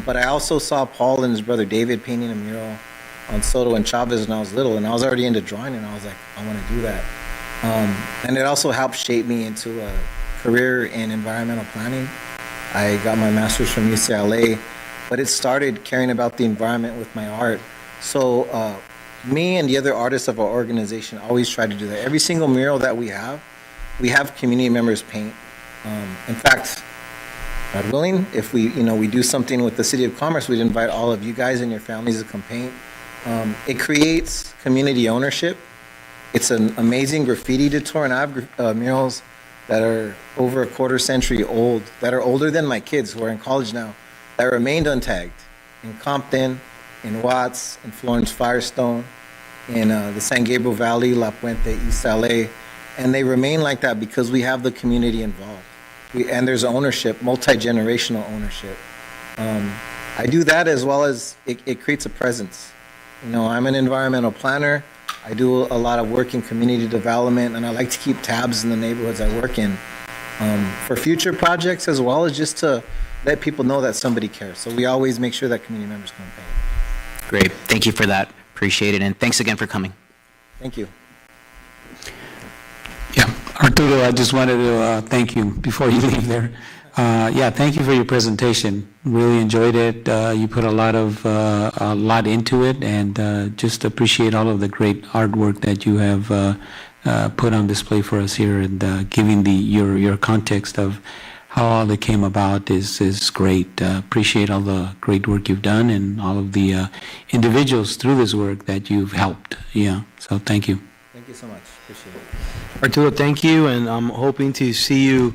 but I also saw Paul and his brother David painting a mural on Soto and Chavez when I was little, and I was already into drawing, and I was like, I want to do that. And it also helped shape me into a career in environmental planning. I got my master's from UCLA, but it started caring about the environment with my art. So me and the other artists of our organization always try to do that. Every single mural that we have community members paint. In fact, God willing, if we do something with the City of Commerce, we'd invite all of you guys and your families to come paint. It creates community ownership. It's an amazing graffiti detour, and I have murals that are over a quarter century old, that are older than my kids who are in college now, that remained untagged in Compton, in Watts, in Florence Firestone, in the San Gabriel Valley, La Puente, East LA, and they remain like that because we have the community involved. And there's ownership, multi-generational ownership. I do that as well as it creates a presence. I'm an environmental planner. I do a lot of work in community development, and I like to keep tabs in the neighborhoods I work in for future projects, as well as just to let people know that somebody cares. So we always make sure that community members come paint. Great. Thank you for that. Appreciate it. And thanks again for coming. Thank you. Yeah, Arturo, I just wanted to thank you before you leave there. Thank you for your presentation. Really enjoyed it. You put a lot into it, and just appreciate all of the great artwork that you have put on display for us here, and giving your context of how all that came about is great. Appreciate all the great work you've done and all of the individuals through this work that you've helped. Yeah, so thank you. Thank you so much. Appreciate it. Arturo, thank you, and I'm hoping to see you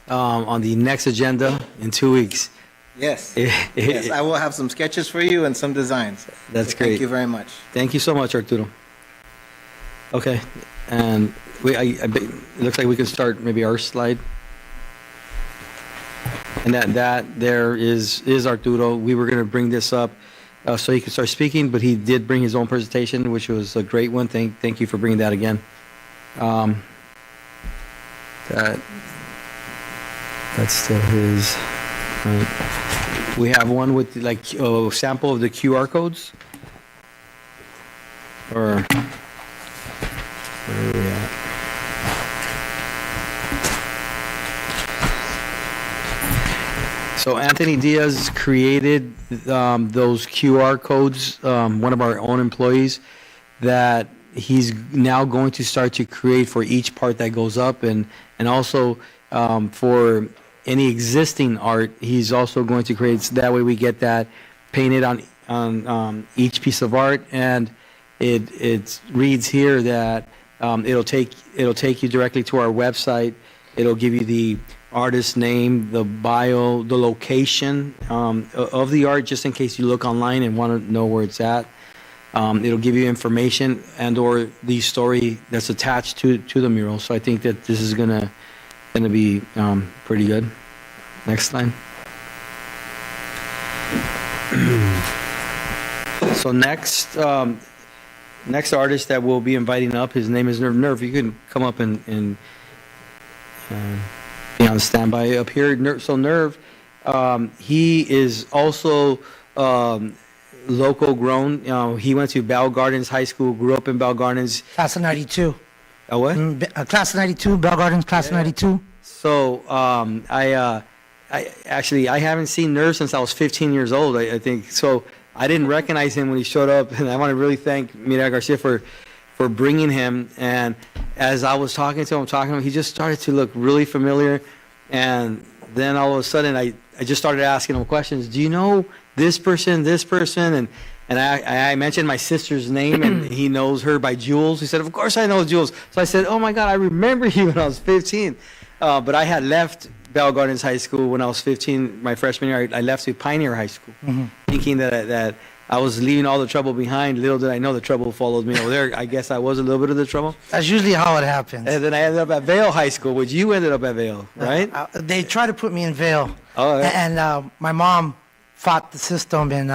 on the next agenda in 2 weeks. Yes. Yes, I will have some sketches for you and some designs. That's great. Thank you very much. Thank you so much, Arturo. Okay, and it looks like we can start maybe our slide. And that there is Arturo. We were going to bring this up so he could start speaking, but he did bring his own presentation, which was a great one. Thank you for bringing that again. That's still his. Right. We have one with like a sample of the QR codes. Or where are we at? So Anthony Diaz created those QR codes, one of our own employees, that he's now going to start to create for each part that goes up, and also for any existing art, he's also going to create, so that way we get that painted on each piece of art, and it reads here that it'll take you directly to our website. It'll give you the artist name, the bio, the location of the art, just in case you look online and want to know where it's at. It'll give you information and or the story that's attached to the mural. So I think that this is gonna be pretty good. Next slide. So next artist that we'll be inviting up, his name is Nerve. Nerve, you can come up and be on standby up here. So Nerve, he is also local grown. He went to Bell Gardens High School, grew up in Bell Gardens. Class of 92. What? Class of 92, Bell Gardens, class of 92. So I haven't seen Nerve since I was 15 years old, I think. So I didn't recognize him when he showed up, and I want to really thank Mira Garcia for bringing him. And as I was talking to him, he just started to look really familiar. And then all of a sudden, I just started asking him questions. Do you know this person? And I mentioned my sister's name, and he knows her by Jules. He said, of course I know Jules. So I said, oh my God, I remember you when I was 15. But I had left Bell Gardens High School when I was 15, my freshman year. I left to Pioneer High School, thinking that I was leaving all the trouble behind. Little did I know the trouble followed me over there. I guess I was a little bit of the trouble. That's usually how it happens. And then I ended up at Vail High School, which you ended up at Vail, right? They tried to put me in Vail. Oh, yeah. And my mom fought the system and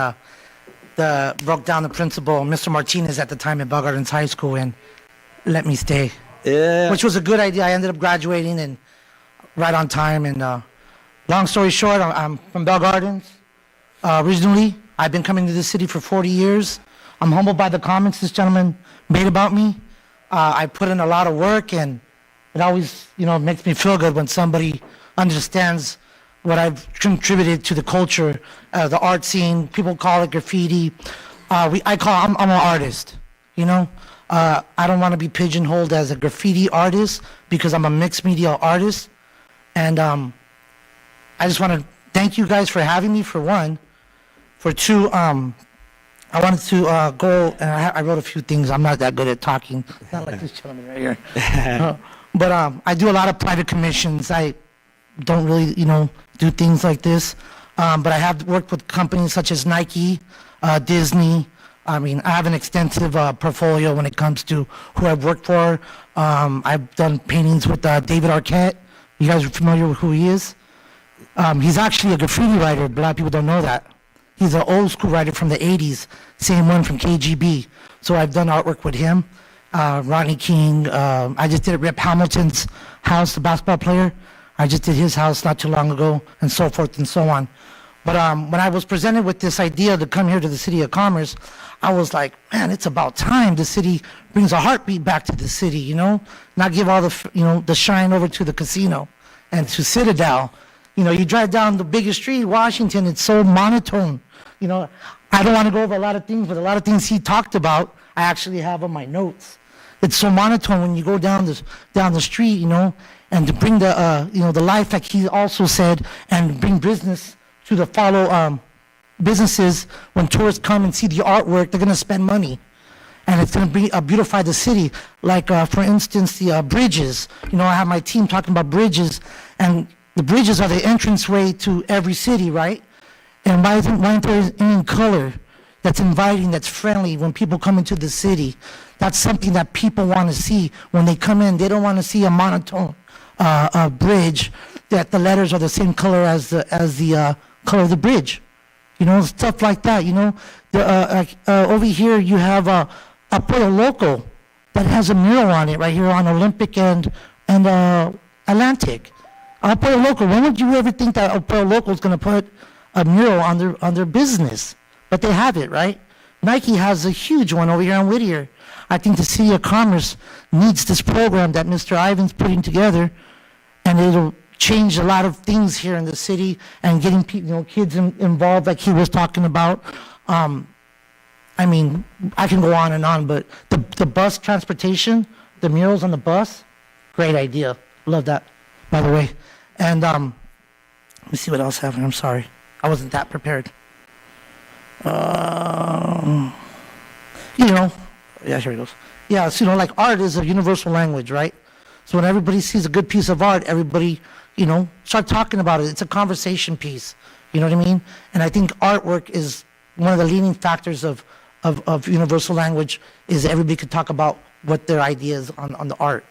broke down the principal, Mr. Martinez, at the time at Bell Gardens High School, and let me stay. Yeah. Which was a good idea. I ended up graduating and right on time. And long story short, I'm from Bell Gardens originally. I've been coming to this city for 40 years. I'm humbled by the comments this gentleman made about me. I put in a lot of work, and it always, makes me feel good when somebody understands what I've contributed to the culture, the art scene. People call it graffiti. I'm an artist, I don't want to be pigeonholed as a graffiti artist because I'm a mixed media artist. And I just want to thank you guys for having me, for one. For two, I wanted to go, and I wrote a few things. I'm not that good at talking, not like this gentleman right here. But I do a lot of private commissions. I don't really, do things like this. But I have worked with companies such as Nike, Disney. I have an extensive portfolio when it comes to who I've worked for. I've done paintings with David Arquette. You guys are familiar with who he is? He's actually a graffiti writer, but a lot of people don't know that. He's an old school writer from the 80s, same one from KGB. So I've done artwork with him. Rodney King. I just did Rip Hamilton's house, the basketball player. I just did his house not too long ago, and so forth and so on. But when I was presented with this idea to come here to the City of Commerce, I was like, man, it's about time the city brings a heartbeat back to the city, not give all the, the shine over to the casino and to Citadel. You drive down the biggest street, Washington, it's so monotone. I don't want to go over a lot of things, but a lot of things he talked about, I actually have on my notes. It's so monotone when you go down the street, and to bring the, the life, like he also said, and bring business to the follow businesses. When tourists come and see the artwork, they're going to spend money. And it's going to beautify the city. Like, for instance, the bridges. I have my team talking about bridges, and the bridges are the entranceway to every city, right? And why isn't there any color that's inviting, that's friendly when people come into the city? That's something that people want to see when they come in. They don't want to see a monotone bridge that the letters are the same color as the color of the bridge. Stuff like that. Over here you have a Pollo Loco that has a mural on it right here on Olympic and Atlantic. Pollo Loco. When would you ever think that Pollo Loco is going to put a mural on their business? But they have it, right? Nike has a huge one over here on Whittier. I think the City of Commerce needs this program that Mr. Ivan's putting together, and it'll change a lot of things here in the city and getting kids involved, like he was talking about. I can go on and on, but the bus transportation, the murals on the bus, great idea. Love that, by the way. And let me see what else happened. I'm sorry, I wasn't that prepared. Yeah, here it goes. Yeah, so like art is a universal language, right? So when everybody sees a good piece of art, everybody, start talking about it. It's a conversation piece. You know what I mean? And I think artwork is one of the leading factors of universal language, is everybody could talk about what their ideas on the art,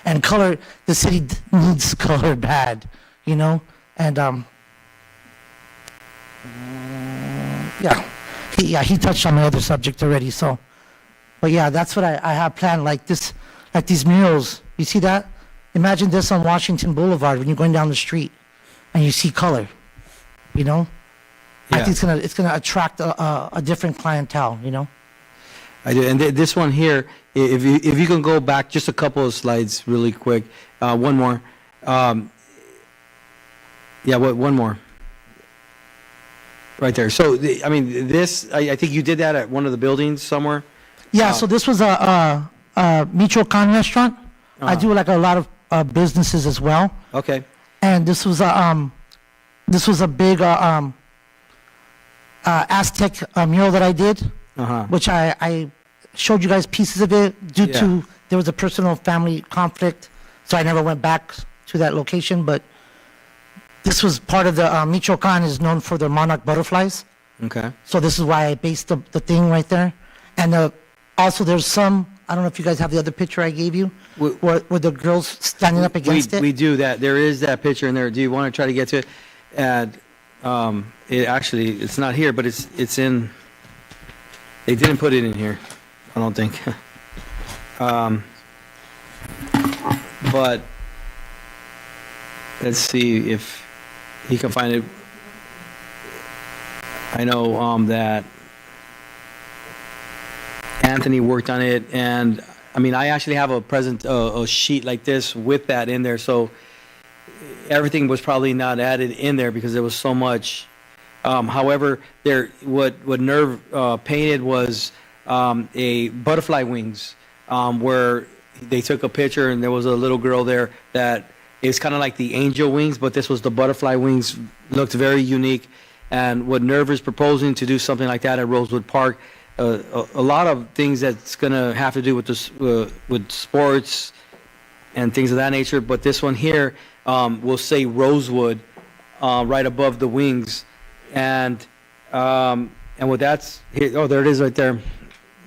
And color, the city needs color bad, And he touched on my other subject already, so. But yeah, that's what I have planned, like these murals. You see that? Imagine this on Washington Boulevard when you're going down the street and you see color, I think it's gonna attract a different clientele, I do, and this one here, if you can go back just a couple of slides really quick, one more. Yeah, one more. Right there. So, I mean, this, I think you did that at one of the buildings somewhere? Yeah, so this was a Michoacan restaurant. I do like a lot of businesses as well. Okay. And this was a big Aztec mural that I did, which I showed you guys pieces of it due to there was a personal family conflict, so I never went back to that location. But this was part of the Michoacan is known for their monarch butterflies, Okay. so this is why I based the thing right there. And also there's some, I don't know if you guys have the other picture I gave you, where the girls standing up against it. We do that. There is that picture in there. Do you want to try to get to it? And it actually, it's not here, but it's in, they didn't put it in here, I don't think. But let's see if he can find it. I know that Anthony worked on it, and I mean, I actually have a sheet like this with that in there, so everything was probably not added in there because there was so much. However, what Nerve painted was a butterfly wings, where they took a picture and there was a little girl there that is kind of like the angel wings, but this was the butterfly wings. Looked very unique, and what Nerve is proposing to do something like that at Rosewood Park. A lot of things that's going to have to do with this, with sports and things of that nature. But this one here will say Rosewood right above the wings, and what that's here, oh, there it is right there.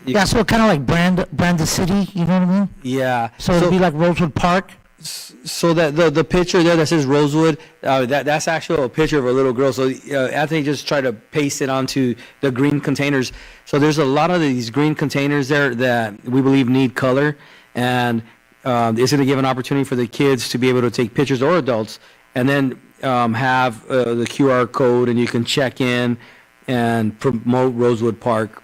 Yeah, so kind of like brand the city, you know what I mean? Yeah. So it'd be like Rosewood Park. So that the picture there that says Rosewood, that's actually a picture of a little girl. So Anthony just tried to paste it onto the green containers. So there's a lot of these green containers there that we believe need color, and it's going to give an opportunity for the kids to be able to take pictures, or adults, and then have the QR code, and you can check in and promote Rosewood Park.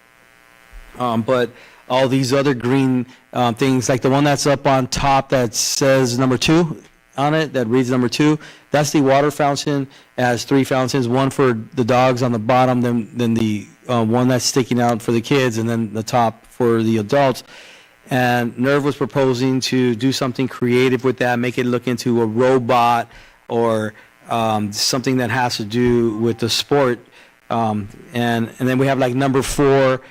But all these other green things, like the one that's up on top that says number 2 on it, that reads number 2, that's the water fountain. It has 3 fountains, one for the dogs on the bottom, then the one that's sticking out for the kids, and then the top for the adults. And Nerve was proposing to do something creative with that, make it look into a robot or something that has to do with the sport. And then we have like number 4.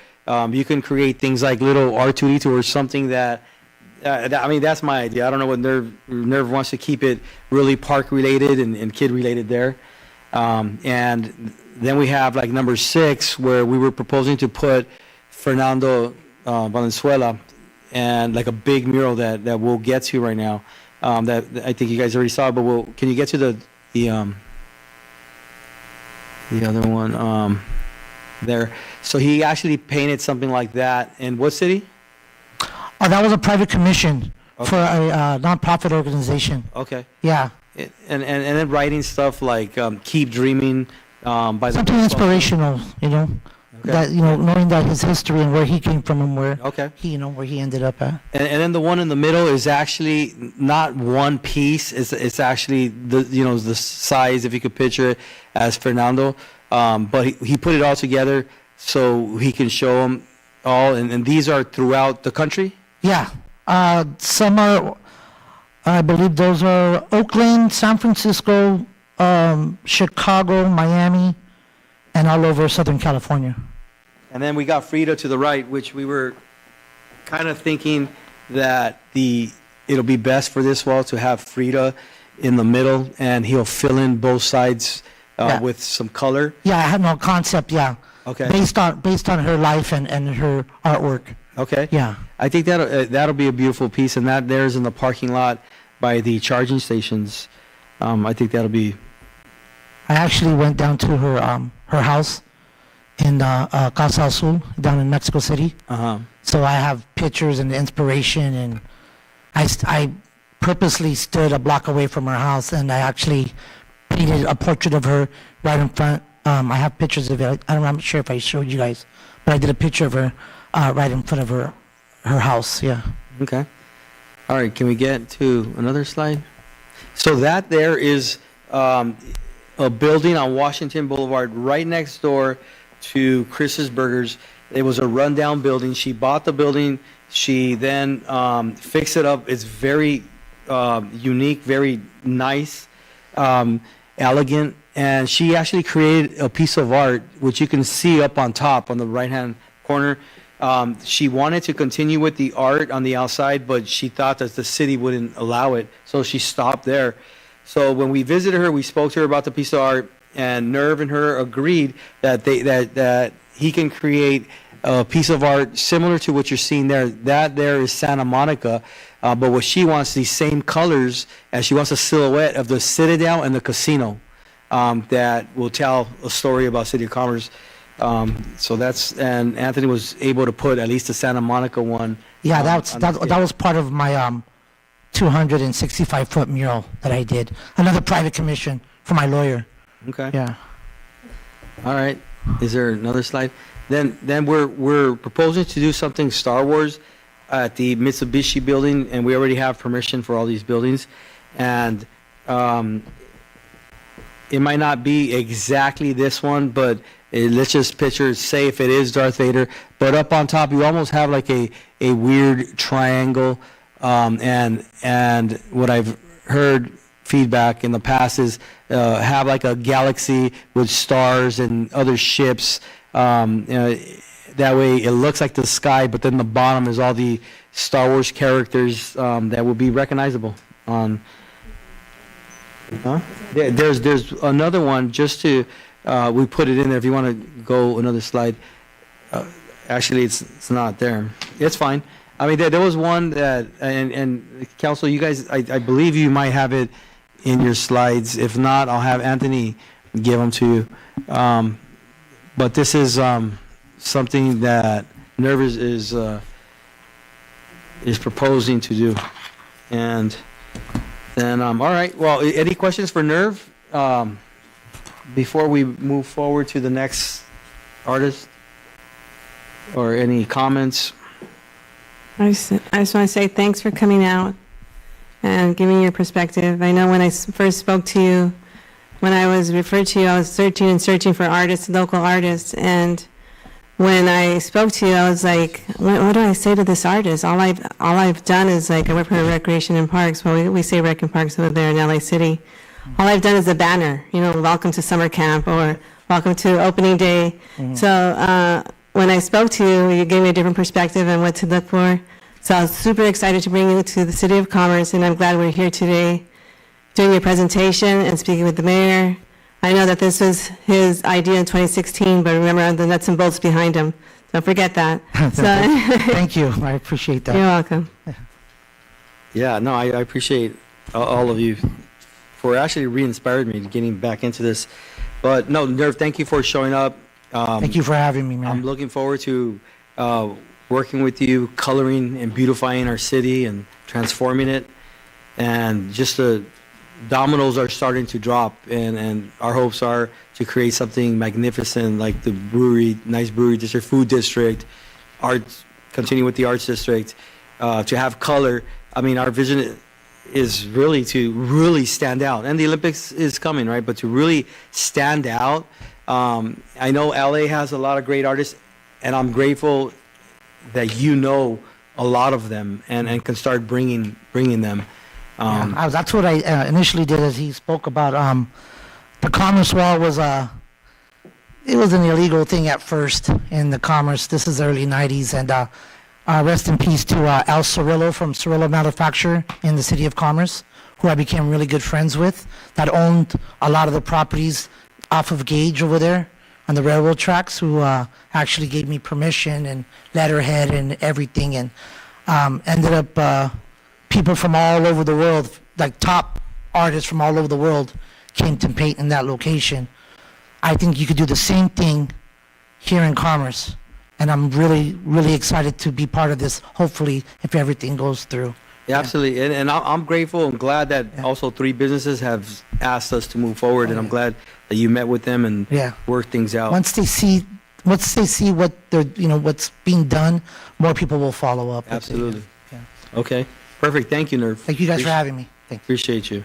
You can create things like little R2D2 or something that, I mean, that's my idea. I don't know what Nerve wants to keep it really park related and kid related there. And then we have like number 6, where we were proposing to put Fernando Valenzuela, and like a big mural that we'll get to right now. That I think you guys already saw, but can you get to the other one? There. So he actually painted something like that in what city? That was a private commission for a nonprofit organization. Okay. Yeah. And then writing stuff like "Keep Dreaming" by something inspirational, you know. Okay. That, you know, knowing that his history and where he came from and where okay. he, you know, where he ended up at. And then the one in the middle is actually not one piece. It's actually the size, if you could picture it, as Fernando. But he put it all together so he can show them all. And these are throughout the country? Yeah. Some are, I believe those are Oakland, San Francisco, Chicago, Miami, and all over Southern California. And then we got Frida to the right, which we were kind of thinking that it'll be best for this wall to have Frida in the middle, and he'll fill in both sides with some color. Yeah, I had no concept. Yeah. Okay. Based on her life and her artwork. Okay. Yeah. I think that'll be a beautiful piece, and that there's in the parking lot by the charging stations. I think that'll be. I actually went down to her house in Casa Azul down in Mexico City. So I have pictures and inspiration, and I purposely stood a block away from her house, and I actually painted a portrait of her right in front. I have pictures of it. I'm not sure if I showed you guys, but I did a picture of her right in front of her house. Yeah. Okay. All right. Can we get to another slide? So that there is a building on Washington Boulevard right next door to Chris's Burgers. It was a rundown building. She bought the building. She then fixed it up. It's very unique, very nice, elegant. And she actually created a piece of art, which you can see up on top on the right-hand corner. She wanted to continue with the art on the outside, but she thought that the city wouldn't allow it, so she stopped there. So when we visited her, we spoke to her about the piece of art, and Nerv and her agreed that that he can create a piece of art similar to what you're seeing there. That there is Santa Monica, but what she wants, these same colors, and she wants a silhouette of the Citadel and the casino that will tell a story about City of Commerce. So that's, and Anthony was able to put at least the Santa Monica one. Yeah, that was part of my 265-foot mural that I did. Another private commission for my lawyer. Okay. Yeah. All right. Is there another slide? Then we're proposing to do something Star Wars at the Mitsubishi building, and we already have permission for all these buildings. And it might not be exactly this one, but let's just picture, say if it is Darth Vader, but up on top you almost have like a weird triangle. And what I've heard feedback in the past is have like a galaxy with stars and other ships. That way it looks like the sky, but then the bottom is all the Star Wars characters that will be recognizable on. Huh? There's another one just to we put it in there if you want to go another slide. Actually, it's not there. It's fine. I mean, there was one that, and council, you guys, I believe you might have it in your slides. If not, I'll have Anthony give them to you. But this is something that Nerv is proposing to do. And then, all right, well, any questions for Nerv before we move forward to the next artist? Or any comments? I just want to say thanks for coming out and giving your perspective. I know when I first spoke to you, when I was referred to you, I was searching for artists, local artists. And when I spoke to you, I was like, what do I say to this artist? All I've done is, like, I work for Recreation and Parks. Well, we say Rec and Parks over there in LA City. All I've done is a banner, welcome to summer camp or welcome to opening day. Mm-hmm. So when I spoke to you, you gave me a different perspective on what to look for. So I was super excited to bring you to the City of Commerce, and I'm glad we're here today doing your presentation and speaking with the mayor. I know that this was his idea in 2016, but remember the nuts and bolts behind him. Don't forget that. Thank you. I appreciate that. You're welcome. Yeah, no, I appreciate all of you for actually re-inspired me to getting back into this. But no, Nerv, thank you for showing up. Thank you for having me, man. I'm looking forward to working with you, coloring and beautifying our city and transforming it. And just the dominoes are starting to drop, and our hopes are to create something magnificent like the brewery, nice brewery district, food district, arts, continue with the arts district, to have color. I mean, our vision is really to really stand out. And the Olympics is coming, right? But to really stand out. I know LA has a lot of great artists, and I'm grateful that you know a lot of them and can start bringing them. That's what I initially did. As he spoke about the Commerce Wall was it was an illegal thing at first in the Commerce. This is the early 90s, and rest in peace to Al Cirillo from Cirillo Manufacture in the City of Commerce, who I became really good friends with, that owned a lot of the properties off of Gage over there on the railroad tracks, who actually gave me permission and letterhead and everything, and ended up people from all over the world, like top artists from all over the world, came to paint in that location. I think you could do the same thing here in Commerce, and I'm really, really excited to be part of this, hopefully, if everything goes through. Yeah, absolutely. And I'm grateful and glad that also 3 businesses have asked us to move forward, and I'm glad that you met with them and worked things out. Once they see what they're, what's being done, more people will follow up. Absolutely. Okay. Perfect. Thank you, Nerv. Thank you guys for having me. Thank you. Appreciate you.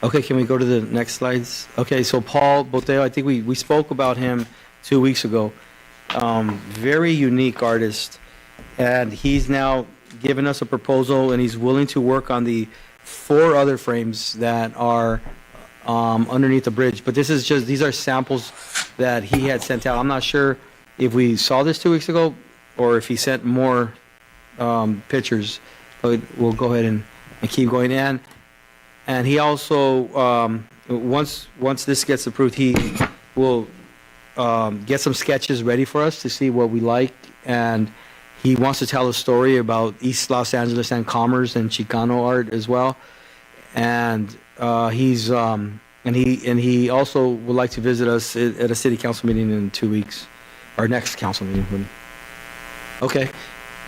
Okay, can we go to the next slides? Okay, so Paul Boteo, I think we spoke about him 2 weeks ago. Very unique artist, and he's now given us a proposal, and he's willing to work on the 4 other frames that are underneath the bridge. But these are samples that he had sent out. I'm not sure if we saw this 2 weeks ago or if he sent more pictures, but we'll go ahead and keep going. And he also, once this gets approved, he will get some sketches ready for us to see what we like. And he wants to tell a story about East Los Angeles and Commerce and Chicano art as well. And he also would like to visit us at a city council meeting in 2 weeks, our next council meeting. Okay,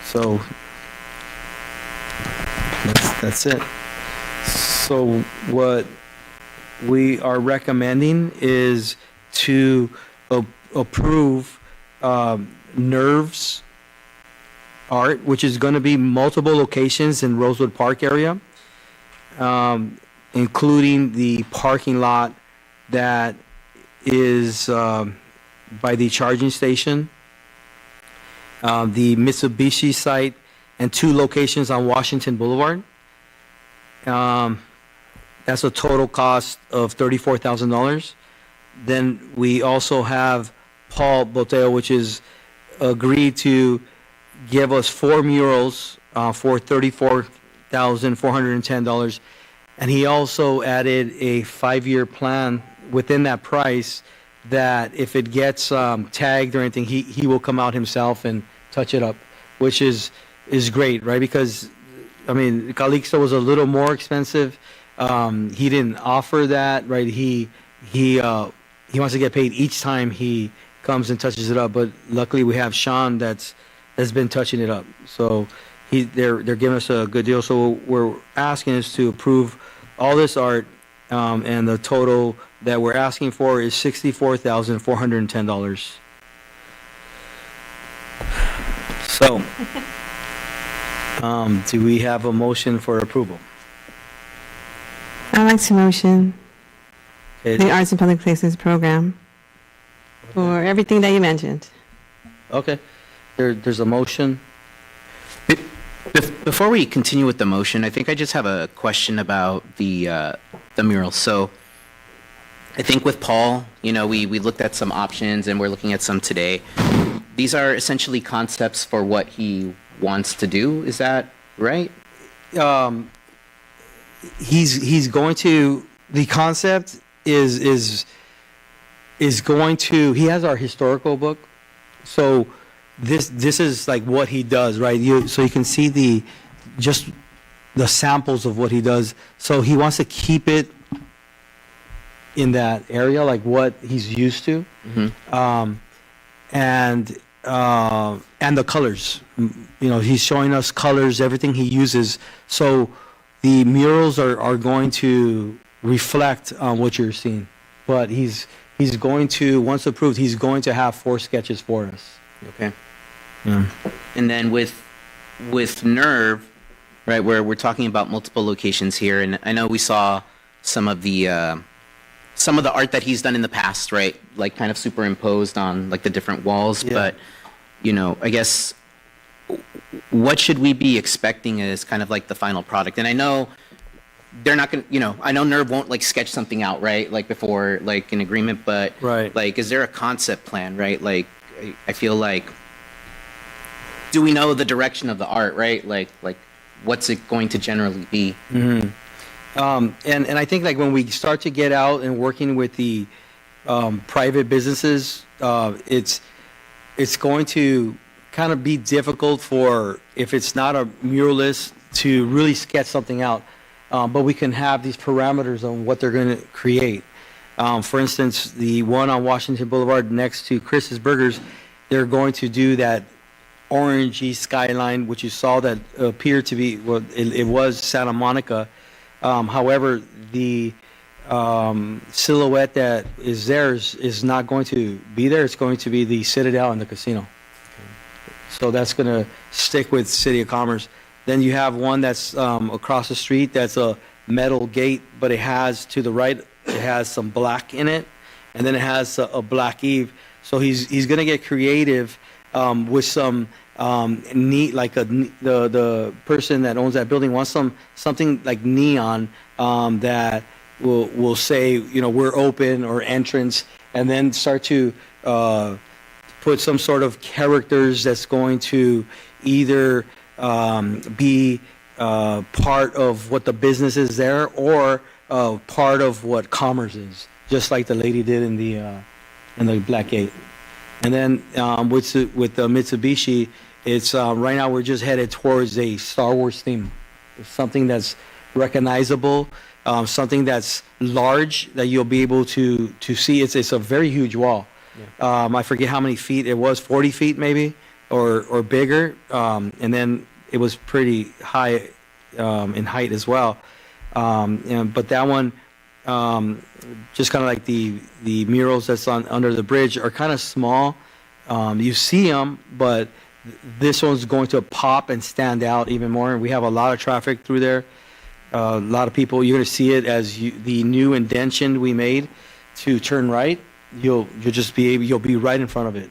so that's it. So what we are recommending is to approve Nerves Art, which is going to be multiple locations in Rosewood Park area, including the parking lot that is by the charging station, the Mitsubishi site, and 2 locations on Washington Boulevard. That's a total cost of $34,000. Then we also have Paul Boteo, which is agreed to give us 4 murals for $34,410. And he also added a 5-year plan within that price that if it gets tagged or anything, he will come out himself and touch it up, which is great, right? Because, I mean, Calixto was a little more expensive. He didn't offer that, right? He wants to get paid each time he comes and touches it up. But luckily, we have Sean that's been touching it up. So they're giving us a good deal. So what we're asking is to approve all this art, and the total that we're asking for is $64,410. So, do we have a motion for approval? I'd like to motion Okay. the Arts in Public Places program for everything that you mentioned. Okay. There's a motion. Before we continue with the motion, I think I just have a question about the mural. So I think with Paul, we looked at some options and we're looking at some today. These are essentially concepts for what he wants to do. Is that right? He's going to, the concept is going to, he has our historical book. So this is like what he does, right? So you can see just the samples of what he does. So he wants to keep it in that area, like what he's used to. And the colors, he's showing us colors, everything he uses. So the murals are going to reflect on what you're seeing. But he's going to, once approved, he's going to have 4 sketches for us. Okay. Yeah. And then with Nerve, right, where we're talking about multiple locations here, and I know we saw some of the art that he's done in the past, right, like kind of superimposed on like the different walls. Yeah. But I guess what should we be expecting as kind of like the final product? And I know they're not gonna, I know Nerve won't like sketch something out, right, like before like an agreement, but right, like is there a concept plan, right? Like I feel like, do we know the direction of the art, right? Like what's it going to generally be? Mm-hmm. And I think like when we start to get out and working with the private businesses, it's going to kind of be difficult for, if it's not a muralist, to really sketch something out. But we can have these parameters on what they're going to create. For instance, the one on Washington Boulevard next to Chris's Burgers, they're going to do that orangey skyline, which you saw that appeared to be, well, it was Santa Monica. However, the silhouette that is there is not going to be there. It's going to be the Citadel and the casino. So that's going to stick with City of Commerce. Then you have one that's across the street that's a metal gate, but it has to the right, it has some black in it, and then it has a black eave. So he's going to get creative with some neat, like the person that owns that building wants something like neon that will say, you know, we're open, or entrance, and then start to put some sort of characters that's going to either be part of what the business is there, or part of what commerce is, just like the lady did in the Black Gate. And then with the Mitsubishi, it's right now we're just headed towards a Star Wars theme. It's something that's recognizable, something that's large that you'll be able to see. It's a very huge wall. Yeah. I forget how many feet it was, 40 feet maybe, or bigger. And then it was pretty high in height as well. But that one, just kind of like the murals that's under the bridge are kind of small. You see them, but this one's going to pop and stand out even more. And we have a lot of traffic through there. A lot of people, you're going to see it as the new indention we made to turn right. You'll be right in front of it.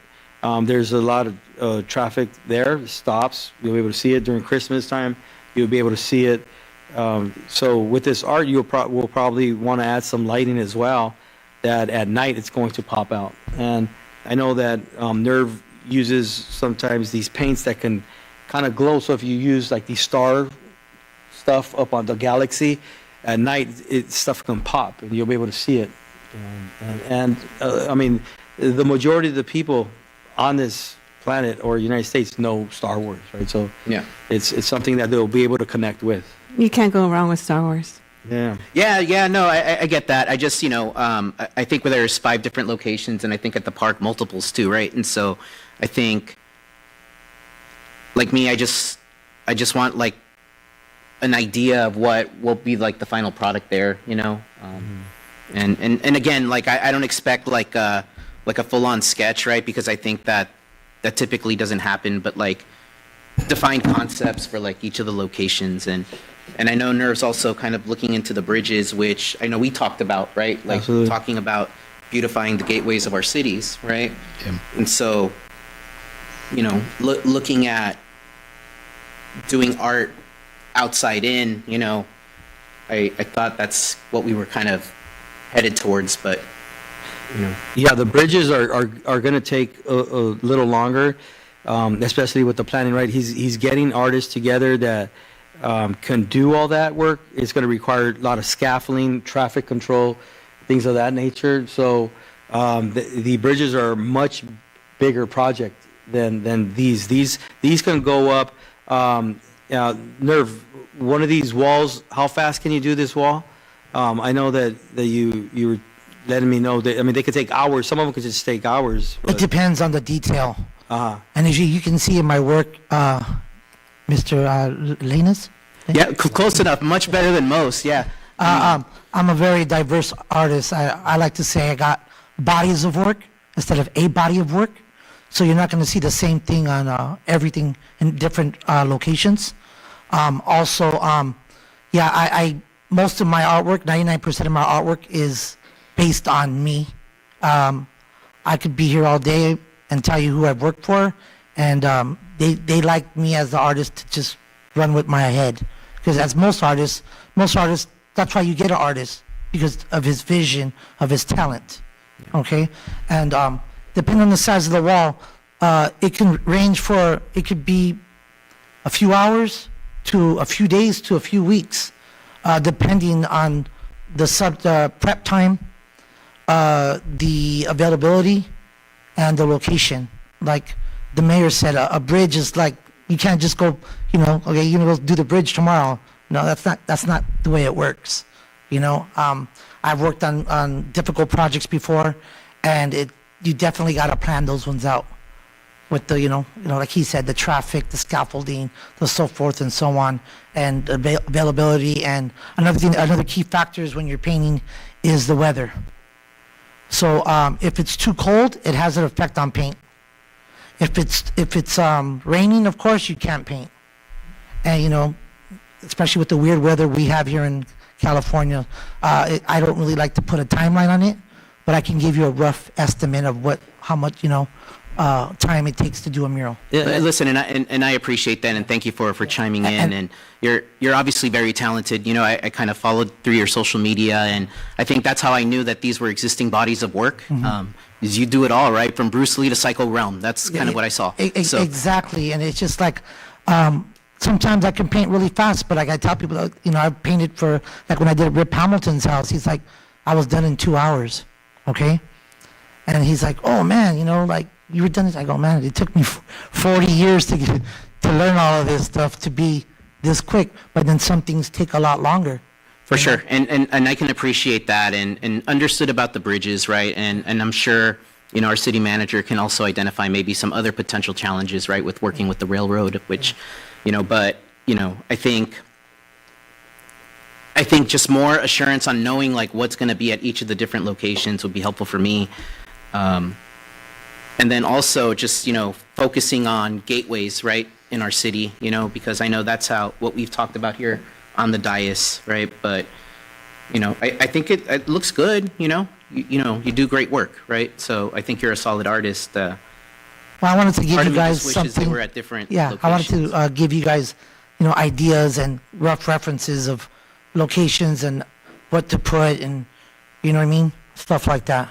There's a lot of traffic there, stops. You'll be able to see it during Christmas time. You'll be able to see it. So with this art, we'll probably want to add some lighting as well, that at night it's going to pop out. And I know that Nerve uses sometimes these paints that can kind of glow. So if you use like the star stuff up on the galaxy, at night stuff can pop and you'll be able to see it. I mean, the majority of the people on this planet or United States know Star Wars, right? So yeah, it's something that they'll be able to connect with. You can't go wrong with Star Wars. Yeah. Yeah, no, I get that. I just, I think where there's 5 different locations, and I think at the park multiples too, right? And so I think, like me, I just want like an idea of what will be like the final product there, And again, like I don't expect like a full-on sketch, right? Because I think that typically doesn't happen, but like defined concepts for like each of the locations. And I know Nerve's also kind of looking into the bridges, which I know we talked about, right? Like Absolutely. Talking about beautifying the gateways of our cities, right? Yeah. And so, looking at doing art outside in, I thought that's what we were kind of headed towards, but Yeah, the bridges are going to take a little longer, especially with the planning, right? He's getting artists together that can do all that work. It's going to require a lot of scaffolding, traffic control, things of that nature. So the bridges are a much bigger project than these. These can go up. Nerve, one of these walls, how fast can you do this wall? I know that you were letting me know that, I mean, they could take hours. Some of them could just take hours. It depends on the detail. Uh-huh. And as you can see in my work, Mr. Lenas? Yeah, close enough. Much better than most, yeah. I'm a very diverse artist. I like to say I got bodies of work instead of a body of work. So you're not going to see the same thing on everything in different locations. Most of my artwork, 99% of my artwork is based on me. I could be here all day and tell you who I've worked for, and they like me as the artist to just run with my head. Because as most artists, that's why you get an artist, because of his vision, of his talent, okay? And depending on the size of the wall, it can range it could be a few hours to a few days to a few weeks, depending on the prep time, the availability, and the location. Like the mayor said, a bridge is like, you can't just go, okay, you're gonna go do the bridge tomorrow. No, that's not the way it works. I've worked on difficult projects before, and you definitely gotta plan those ones out with the, like he said, the traffic, the scaffolding, the so forth and so on, and availability. And another key factor is when you're painting is the weather. So if it's too cold, it has an effect on paint. If it's raining, of course, you can't paint. And, especially with the weird weather we have here in California. I don't really like to put a timeline on it, but I can give you a rough estimate of how much, time it takes to do a mural. Listen, and I appreciate that, and thank you for chiming in. And you're obviously very talented. I kind of followed through your social media, and I think that's how I knew that these were existing bodies of work. Is you do it all, right? From Bruce Lee to Psycho Realm. That's kind of what I saw. So, Exactly, and it's just like sometimes I can paint really fast, but like I tell people, I've painted for, like when I did Rip Hamilton's house, he's like, I was done in 2 hours, okay? And he's like, oh man, like you were done. I go, man, it took me 40 years to learn all of this stuff to be this quick, but then some things take a lot longer. For sure, and I can appreciate that, and understood about the bridges, right? And I'm sure our city manager can also identify maybe some other potential challenges, right, with working with the railroad, which, but I think just more assurance on knowing like what's going to be at each of the different locations would be helpful for me, and then also just focusing on gateways, right, in our city, because I know that's what we've talked about here on the dais, right? But I think it looks good. You do great work, right? So I think you're a solid artist. Well, I wanted to give part you of me guys just wishes they something. were at different Yeah, I wanted locations. to give you guys, ideas and rough references of locations and what to put and, what I mean, stuff like that.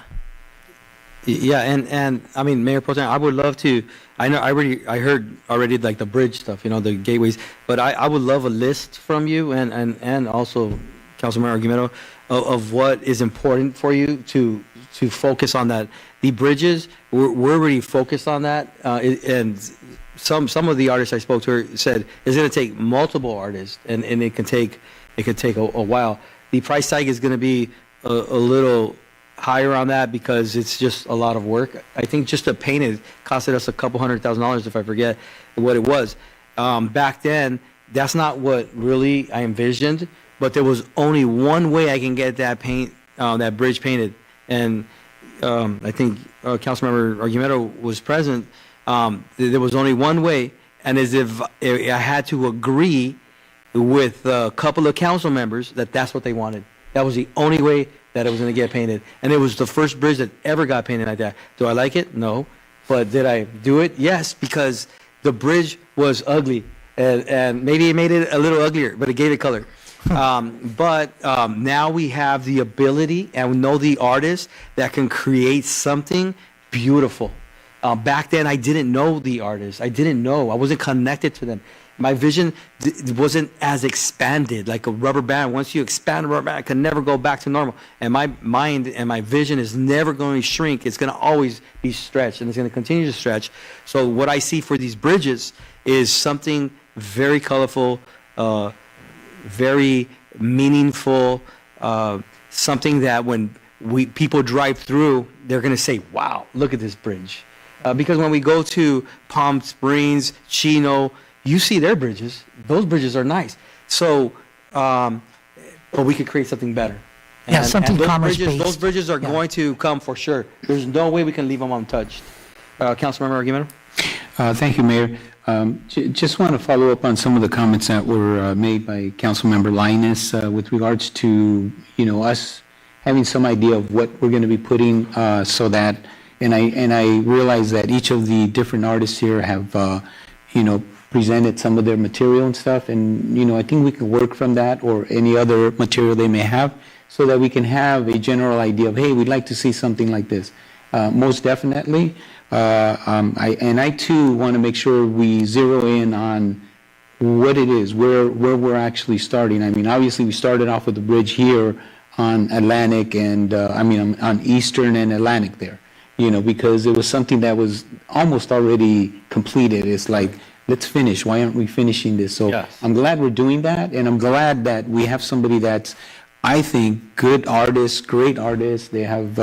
Yeah, and I mean, Mayor Pro Tem, I would love to. I heard already like the bridge stuff, the gateways. But I would love a list from you and also Councilmember Argumento of what is important for you to focus on that. The bridges, we're already focused on that, and some of the artists I spoke to said it's going to take multiple artists, and it could take a while. The price tag is going to be a little higher on that because it's just a lot of work. I think just to paint it costed us a couple $100,000 if I forget what it was. Back then, that's not what really I envisioned, but there was only one way I can get that that bridge painted. And I think Councilmember Argumento was present. There was only one way, and as if I had to agree with a couple of council members that that's what they wanted. That was the only way that it was going to get painted. And it was the first bridge that ever got painted like that. Do I like it? No. But did I do it? Yes, because the bridge was ugly. And maybe it made it a little uglier, but it gave it color. But now we have the ability and we know the artists that can create something beautiful. Back then, I didn't know the artists. I didn't know. I wasn't connected to them. My vision wasn't as expanded like a rubber band. Once you expand a rubber band, it can never go back to normal. And my mind and my vision is never going to shrink. It's going to always be stretched, and it's going to continue to stretch. So what I see for these bridges is something very colorful, very meaningful, something that when people drive through, they're going to say, wow, look at this bridge. Because when we go to Palm Springs, Chino, you see their bridges. Those bridges are nice. So, but we could create something better. Yeah, something commerce-based. Those bridges are going to come for sure. There's no way we can leave them untouched. Councilmember Argumento? Thank you, Mayor. Just want to follow up on some of the comments that were made by Councilmember Linus with regards to, us having some idea of what we're going to be putting so that, and I realize that each of the different artists here have, presented some of their material and stuff, and, I think we can work from that or any other material they may have so that we can have a general idea of, hey, we'd like to see something like this. Most definitely. I too want to make sure we zero in on what it is, where we're actually starting. I mean, obviously we started off with the bridge here on Atlantic and, on Eastern and Atlantic there, because it was something that was almost already completed. It's like, let's finish. Why aren't we finishing this? So yes. I'm glad we're doing that, and I'm glad that we have somebody that's, I think, good artists, great artists. They have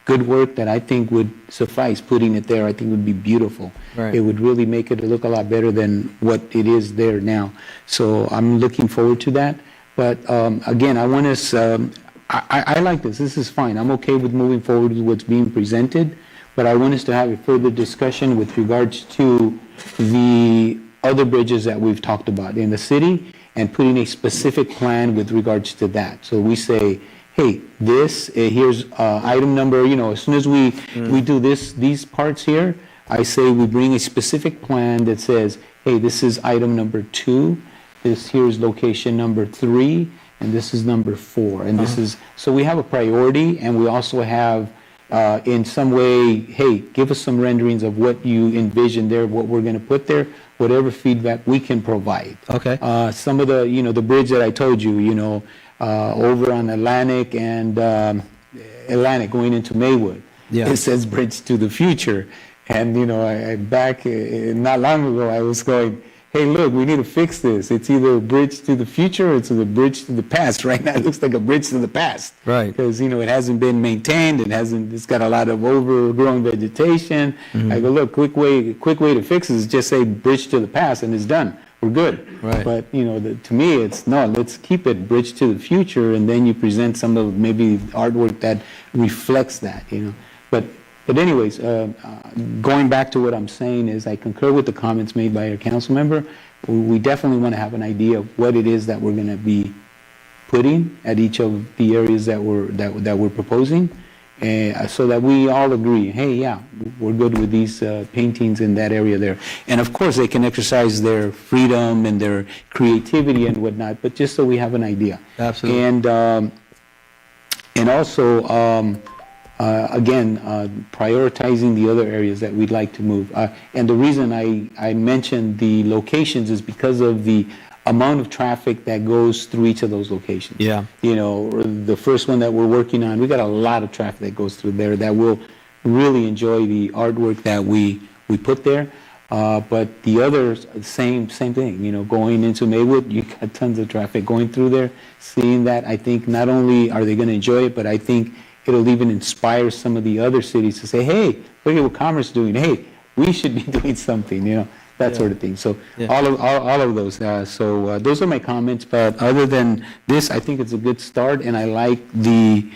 good work that I think would suffice. Putting it there, I think would be beautiful. Right. It would really make it look a lot better than what it is there now. So I'm looking forward to that. But again, I want us, I like this. This is fine. I'm okay with moving forward with what's being presented. But I want us to have a further discussion with regards to the other bridges that we've talked about in the city and putting a specific plan with regards to that. So we say, hey, this, here's item number, as soon as we do these parts here, I say we bring a specific plan that says, hey, this is item number 2, here's location number 3, and this is number 4. And this is, so we have a priority, and we also have, in some way, hey, give us some renderings of what you envision there, what we're going to put there, whatever feedback we can provide. Okay. Some of the, the bridge that I told you, over on Atlantic and Atlantic going into Maywood. Yeah. It says Bridge to the Future. And, not long ago, I was going, hey, look, we need to fix this. It's either a bridge to the future or it's a bridge to the past. Right now, it looks like a bridge to the past. Right. Because, it hasn't been maintained. It's got a lot of overgrown vegetation. I go, look, quick way to fix it is just say bridge to the past and it's done. We're good. Right. But, to me, it's no, let's keep it bridge to the future. And then you present some of maybe artwork that reflects that, But anyways, going back to what I'm saying is I concur with the comments made by our council member. We definitely want to have an idea of what it is that we're going to be putting at each of the areas that we're proposing, so that we all agree, hey, yeah, we're good with these paintings in that area there. And of course, they can exercise their freedom and their creativity and whatnot, but just so we have an idea. Absolutely. And also, again, prioritizing the other areas that we'd like to move. And the reason I mentioned the locations is because of the amount of traffic that goes through each of those locations. Yeah. The first one that we're working on, we got a lot of traffic that goes through there that will really enjoy the artwork that we put there. But the others, same thing, going into Maywood, you got tons of traffic going through there. Seeing that, I think not only are they going to enjoy it, but I think it'll even inspire some of the other cities to say, hey, look at what Commerce is doing. Hey, we should be doing something, that sort of thing. So all of those. So those are my comments. But other than this, I think it's a good start, and I like the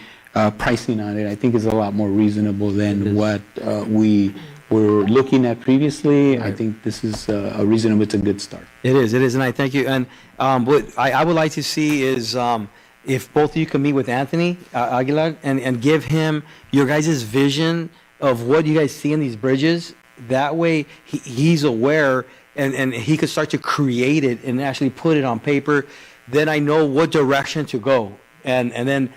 pricing on it. I think it's a lot more reasonable than what we were looking at previously. Right. I think this is a reasonable, it's a good start. It is, and I thank you. And what I would like to see is if both of you can meet with Anthony Aguilar and give him your guys' vision of what you guys see in these bridges. That way he's aware and he could start to create it and actually put it on paper. Then I know what direction to go. And then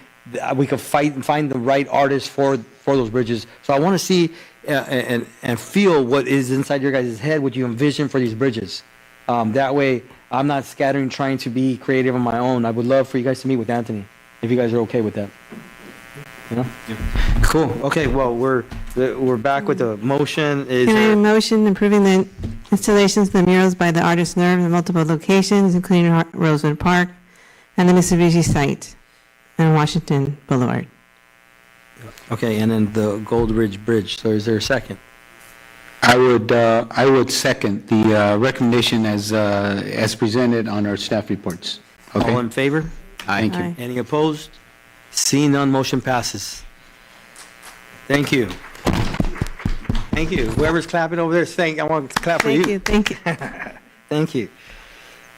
we could find the right artist for those bridges. So I want to see and feel what is inside your guys' head, what you envision for these bridges. That way I'm not scattering, trying to be creative on my own. I would love for you guys to meet with Anthony, if you guys are okay with that. Yeah. Cool. Okay. Well, we're back with the motion. Can I have a motion approving the installations of the murals by the Artist Nerve in multiple locations, including Rosewood Park and the Mitsubishi site on Washington Boulevard? Okay, and then the Gold Ridge Bridge. So is there a second? I would second the recommendation as presented on our staff reports. Okay. All in favor? Thank you. Any opposed? Seeing none, motion passes. Thank you. Thank you. Whoever's clapping over there, I want to clap for you. Thank you. Thank you.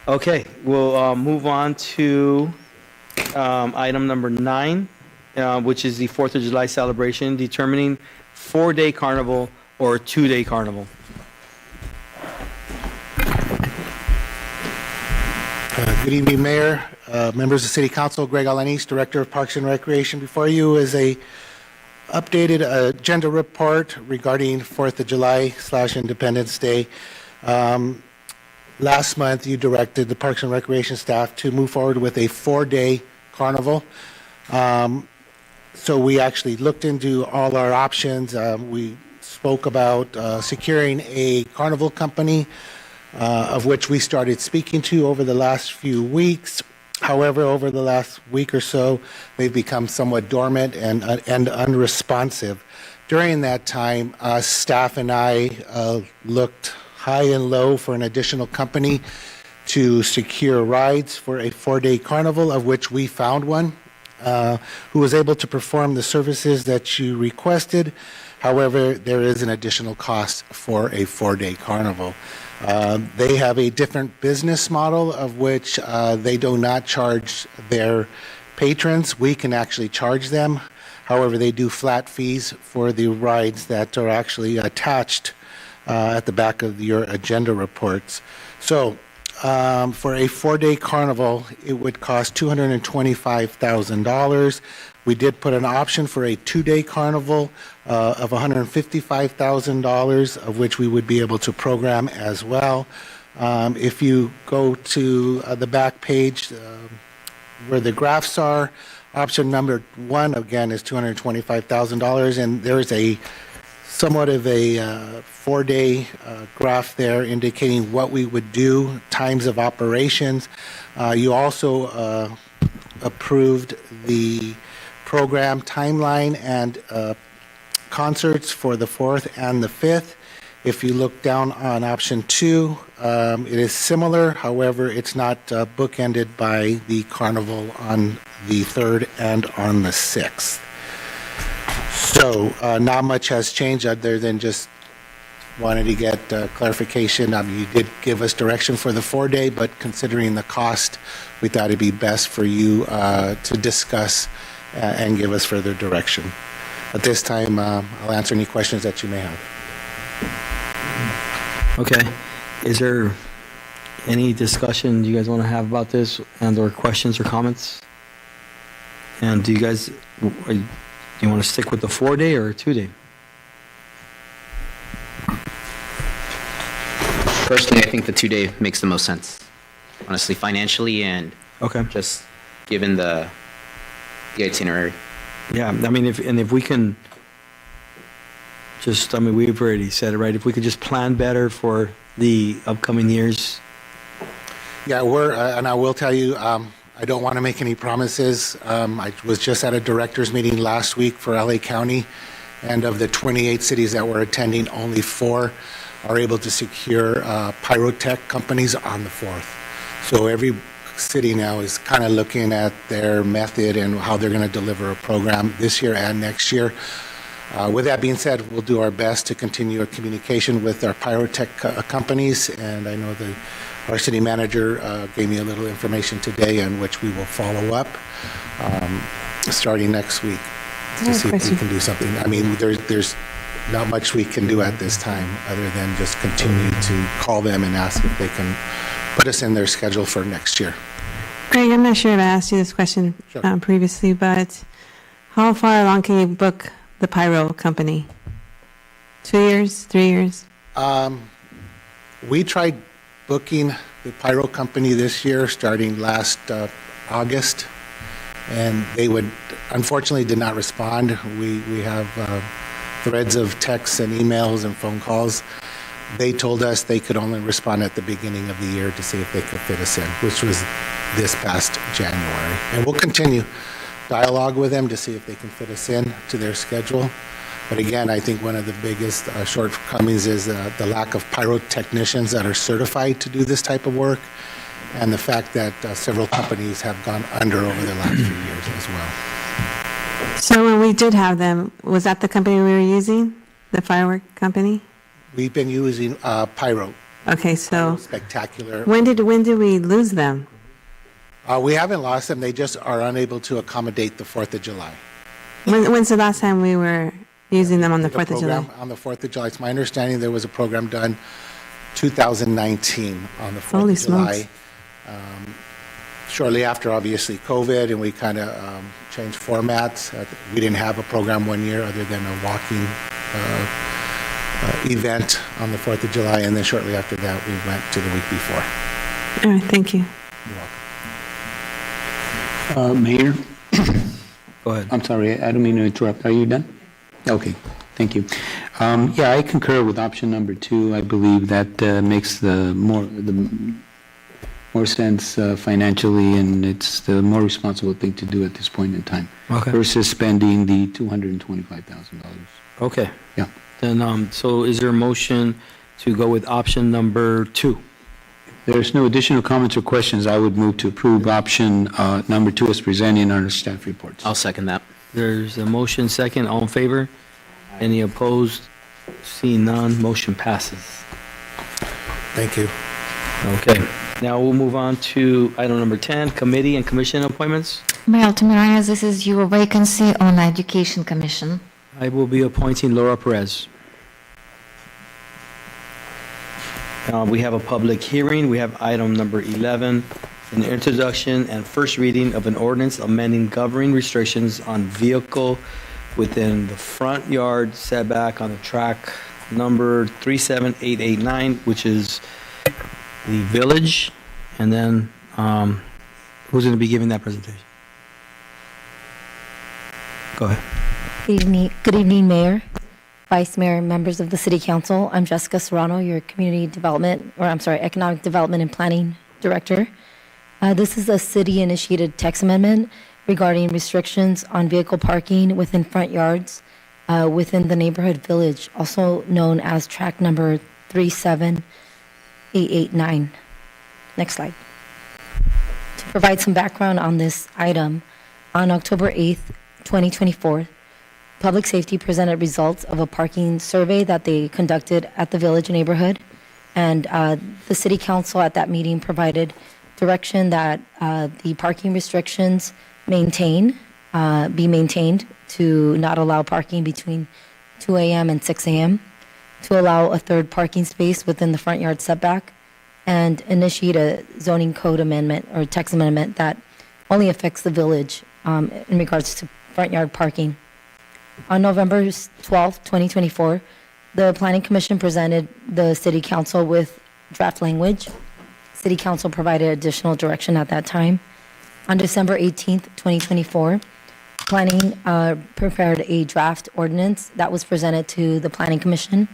Okay, we'll move on to item number 9, which is the 4th of July celebration, determining 4-day carnival or 2-day carnival. Good evening, Mayor, members of City Council. Greg Alanis, Director of Parks and Recreation. Before you is a updated agenda report regarding 4th of July / Independence Day. Last month, you directed the Parks and Recreation staff to move forward with a 4-day carnival. So we actually looked into all our options. We spoke about securing a carnival company, of which we started speaking to over the last few weeks. However, over the last week or so, they've become somewhat dormant and unresponsive. During that time, staff and I looked high and low for an additional company to secure rides for a 4-day carnival, of which we found one. who was able to perform the services that you requested. However, there is an additional cost for a 4-day carnival. They have a different business model of which they do not charge their patrons. We can actually charge them. However, they do flat fees for the rides that are actually attached at the back of your agenda reports. So for a 4-day carnival, it would cost $225,000. We did put an option for a 2-day carnival of $155,000, of which we would be able to program as well. If you go to the back page where the graphs are, option number 1, again, is $225,000, and there is a somewhat of a 4-day graph there indicating what we would do, times of operations. You also approved the program timeline and concerts for the 4th and the 5th. If you look down on option 2, it is similar. However, it's not bookended by the carnival on the 3rd and on the 6th. So not much has changed other than just wanted to get clarification. You did give us direction for the 4-day, but considering the cost, we thought it'd be best for you to discuss and give us further direction. At this time, I'll answer any questions that you may have. Okay. Is there any discussion you guys want to have about this and or questions or comments? And do you guys, do you want to stick with the 4-day or 2-day? Personally, I think the 2-day makes the most sense, honestly, financially and just given the itinerary. Yeah, I mean, if we can just, I mean, we've already said it, right? If we could just plan better for the upcoming years. Yeah, and I will tell you, I don't want to make any promises. I was just at a directors meeting last week for LA County, and of the 28 cities that were attending, only 4 are able to secure pyrotech companies on the 4th. So every city now is kind of looking at their method and how they're going to deliver a program this year and next year. With that being said, we'll do our best to continue our communication with our pyrotech companies, and I know our city manager gave me a little information today on which we will follow up starting next week to see if we can do something. I mean, there's not much we can do at this time other than just continue to call them and ask if they can put us in their schedule for next year. Greg, I'm not sure if I asked you this question previously, but how far along can you book the pyro company? 2 years, 3 years? We tried booking the pyro company this year, starting last August, and they unfortunately did not respond. We have threads of texts and emails and phone calls. They told us they could only respond at the beginning of the year to see if they could fit us in, which was this past January. And we'll continue dialogue with them to see if they can fit us in to their schedule. But again, I think one of the biggest shortcomings is the lack of pyrotechnicians that are certified to do this type of work, and the fact that several companies have gone under over the last few years as well. So when we did have them, was that the company we were using, the firework company? We've been using Pyro. Okay, so Spectacular. when did we lose them? We haven't lost them. They just are unable to accommodate the 4th of July. When's the last time we were using them on the 4th of July? On the 4th of July. It's my understanding there was a program done 2019 on the 4th Holy of July. smokes. Shortly after, obviously, COVID, and we kind of changed formats. We didn't have a program one year other than a walking event on the 4th of July, and then shortly after that, we went to the week before. All right, thank you. Mayor? Go ahead. I'm sorry, I don't mean to interrupt. Are you done? Okay, thank you. Yeah, I concur with option number 2. I believe that makes the more sense financially, and it's the more responsible thing to do at this point in time versus spending the $225,000. Okay. Yeah. Then, so is there a motion to go with option number 2? There's no additional comments or questions. I would move to approve option number 2 as presented in our staff reports. I'll second that. There's a motion second. All in favor? Any opposed? Seeing none, motion passes. Thank you. Okay. Now we'll move on to item number 10, committee and commission appointments. Mayor Altamirano, this is your vacancy on the Education Commission. I will be appointing Laura Perez. We have a public hearing. We have item number 11, an introduction and first reading of an ordinance amending governing restrictions on vehicle within the front yard setback on the track number 37889, which is the village. And then who's going to be giving that presentation? Go ahead. Good evening, Mayor, Vice Mayor, members of the City Council. I'm Jessica Serrano, your Economic Development and Planning Director. This is a city-initiated text amendment regarding restrictions on vehicle parking within front yards within the neighborhood village, also known as track number 37889. Next slide. To provide some background on this item, on October 8th, 2024, Public Safety presented results of a parking survey that they conducted at the village neighborhood. And the City Council at that meeting provided direction that the parking restrictions be maintained to not allow parking between 2 a.m. and 6 a.m., to allow a third parking space within the front yard setback, and initiate a zoning code amendment or text amendment that only affects the village in regards to front yard parking. On November 12, 2024, the Planning Commission presented the City Council with draft language. City Council provided additional direction at that time. On December 18th, 2024, Planning prepared a draft ordinance that was presented to the Planning Commission.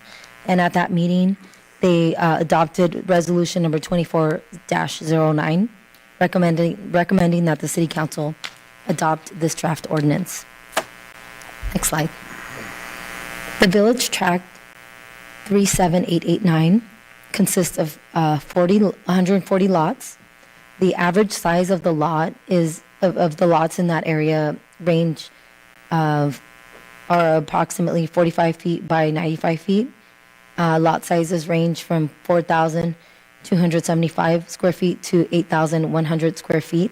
And at that meeting, they adopted resolution number 24-09, recommending that the City Council adopt this draft ordinance. Next slide. The village tract 37889 consists of 140 lots. The average size of the lot of the lots in that area range are approximately 45 feet by 95 feet. Lot sizes range from 4,275 square feet to 8,100 square feet.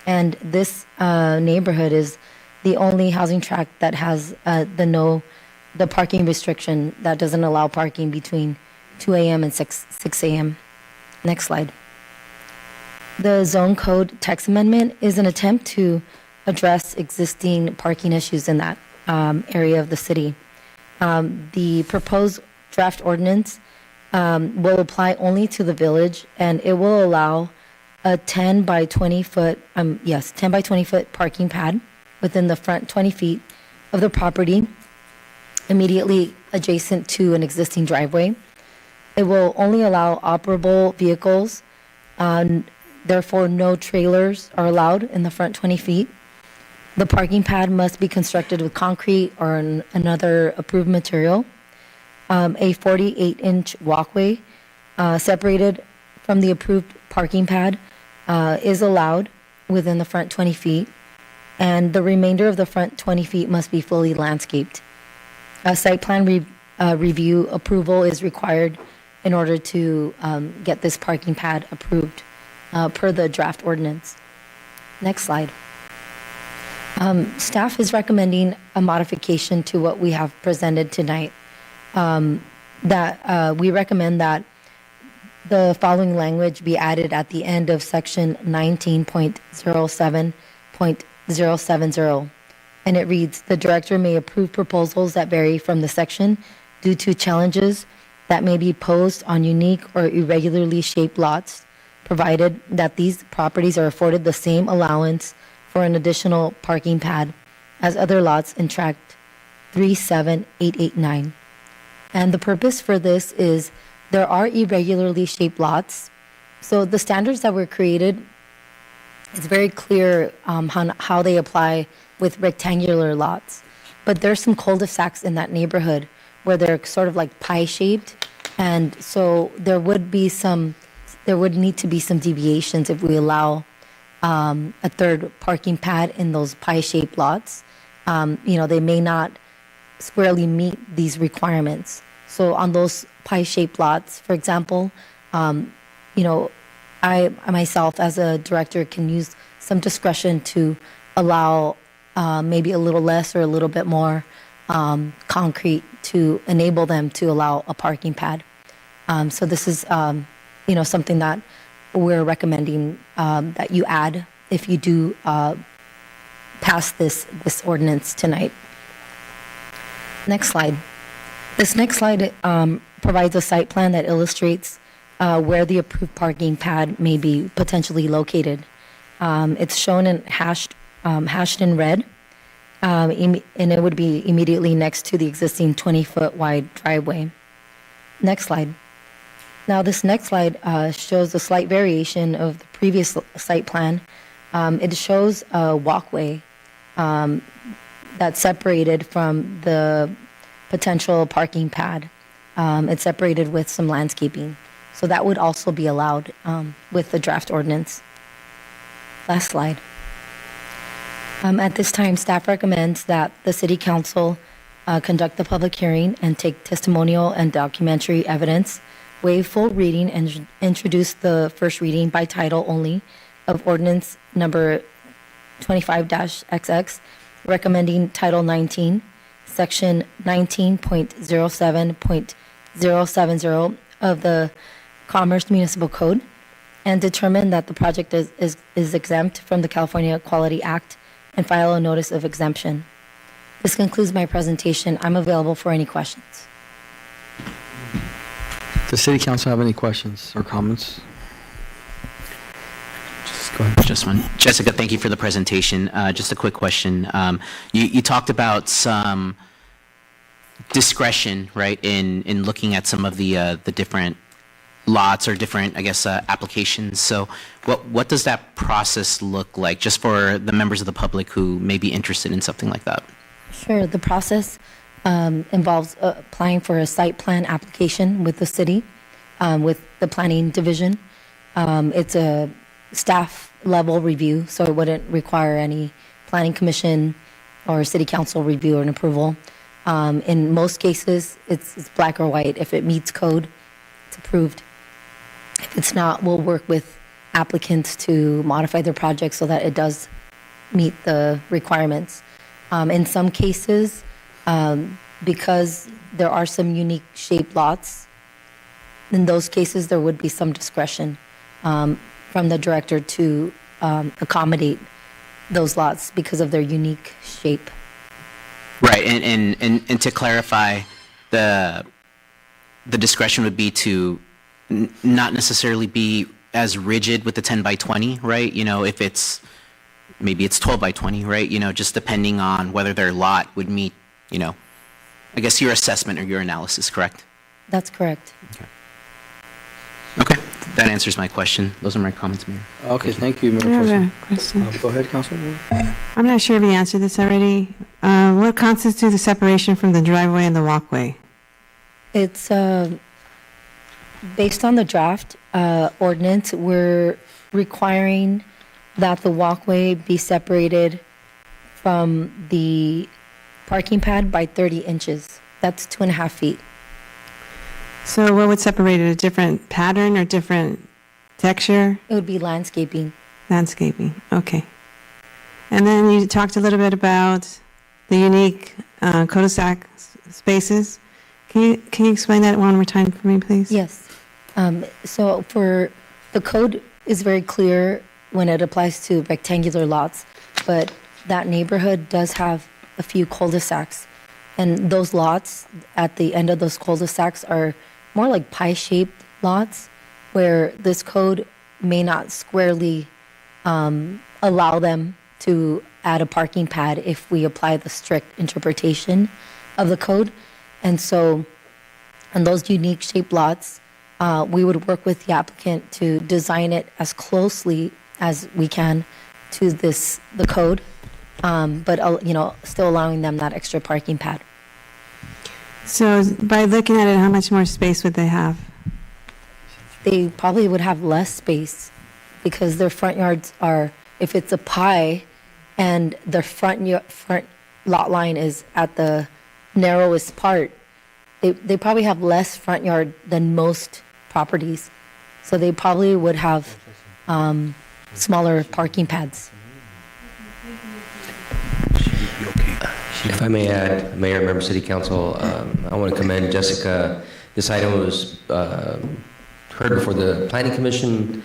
And this neighborhood is the only housing tract that has the parking restriction that doesn't allow parking between 2 a.m. and 6 a.m. Next slide. The zone code text amendment is an attempt to address existing parking issues in that area of the city. The proposed draft ordinance will apply only to the village, and it will allow a 10 by 20 foot parking pad within the front 20 feet of the property, immediately adjacent to an existing driveway. It will only allow operable vehicles, therefore no trailers are allowed in the front 20 feet. The parking pad must be constructed with concrete or another approved material. A 48-inch walkway separated from the approved parking pad is allowed within the front 20 feet, and the remainder of the front 20 feet must be fully landscaped. A site plan review approval is required in order to get this parking pad approved per the draft ordinance. Next slide. Staff is recommending a modification to what we have presented tonight. We recommend that the following language be added at the end of section 19.07.070. And it reads, the director may approve proposals that vary from the section due to challenges that may be posed on unique or irregularly shaped lots, provided that these properties are afforded the same allowance for an additional parking pad as other lots in tract 37889. And the purpose for this is there are irregularly shaped lots. So the standards that were created, it's very clear how they apply with rectangular lots. But there's some cul-de-sacs in that neighborhood where they're sort of like pie-shaped. And so there would be some there would need to be some deviations if we allow a third parking pad in those pie-shaped lots. They may not squarely meet these requirements. So on those pie-shaped lots, for example, I myself as a director can use some discretion to allow maybe a little less or a little bit more concrete to enable them to allow a parking pad. So this is, something that we're recommending that you add if you do pass this ordinance tonight. Next slide. This next slide provides a site plan that illustrates where the approved parking pad may be potentially located. It's shown in hashed in red, and it would be immediately next to the existing 20-foot wide driveway. Next slide. Now, this next slide shows a slight variation of the previous site plan. It shows a walkway that's separated from the potential parking pad. It's separated with some landscaping. So that would also be allowed with the draft ordinance. Last slide. At this time, staff recommends that the City Council conduct the public hearing and take testimonial and documentary evidence, waive full reading, and introduce the first reading by title only of ordinance number 25-XX, recommending Title 19, Section 19.07.070 of the Commerce Municipal Code, and determine that the project is exempt from the California Quality Act and file a notice of exemption. This concludes my presentation. I'm available for any questions. Does City Council have any questions or comments? Just go ahead. Just one. Jessica, thank you for the presentation. Just a quick question. You talked about some discretion, right, in looking at some of the different lots or different, I guess, applications. So what does that process look like, just for the members of the public who may be interested in something like that? Sure. The process involves applying for a site plan application with the city, with the planning division. It's a staff level review, so it wouldn't require any planning commission or city council review or an approval. In most cases, it's black or white. If it meets code, it's approved. If it's not, we'll work with applicants to modify their project so that it does meet the requirements. In some cases, because there are some unique shaped lots, in those cases, there would be some discretion from the director to accommodate those lots because of their unique shape. Right, and to clarify, the discretion would be to not necessarily be as rigid with the 10 by 20, right? If maybe it's 12 by 20, right? Just depending on whether their lot would meet, I guess your assessment or your analysis, correct? That's correct. Okay, that answers my question. Those are my comments, Mayor. Okay, thank you, Mayor. I have Folsom. a question. Go ahead, Councilwoman. I'm not sure if you answered this already. What constitutes the separation from the driveway and the walkway? It's based on the draft ordinance, we're requiring that the walkway be separated from the parking pad by 30 inches. That's 2.5 feet. So what would separate it? A different pattern or different texture? It would be landscaping. Landscaping, okay. And then you talked a little bit about the unique cul-de-sac spaces. Can you explain that one more time for me, please? Yes. So for the code is very clear when it applies to rectangular lots, but that neighborhood does have a few cul-de-sacs. And those lots at the end of those cul-de-sacs are more like pie-shaped lots where this code may not squarely allow them to add a parking pad if we apply the strict interpretation of the code. And so on those unique shaped lots, we would work with the applicant to design it as closely as we can to the code, but still allowing them that extra parking pad. So by looking at it, how much more space would they have? they probably would have less space because their front yards are, if it's a pie and their front lot line is at the narrowest part, they probably have less front yard than most properties. So they probably would have smaller parking pads. If I may add, Mayor, Member City Council, I want to commend Jessica. This item was heard before the Planning Commission,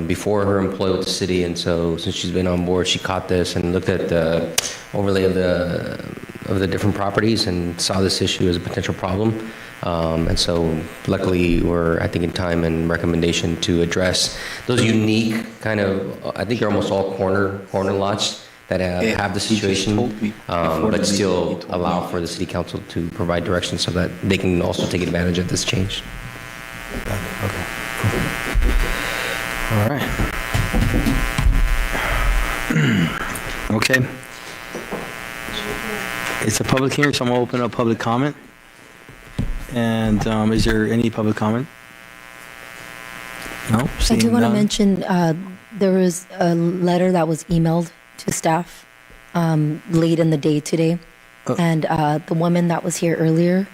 before her employee with the city, and so since she's been on board, she caught this and looked at the overlay of the different properties and saw this issue as a potential problem. And so luckily we're, I think, in time and recommendation to address those unique kind of, I think they're almost all corner lots that have the situation, but still allow for the city council to provide direction so that they can also take advantage of this change. Okay. All right. Okay. It's a public hearing, so I'm going to open up public comment. And is there any public comment? No? I do want to Seeing mention there was a letter that was emailed to staff late in the day today. And the woman that was here earlier,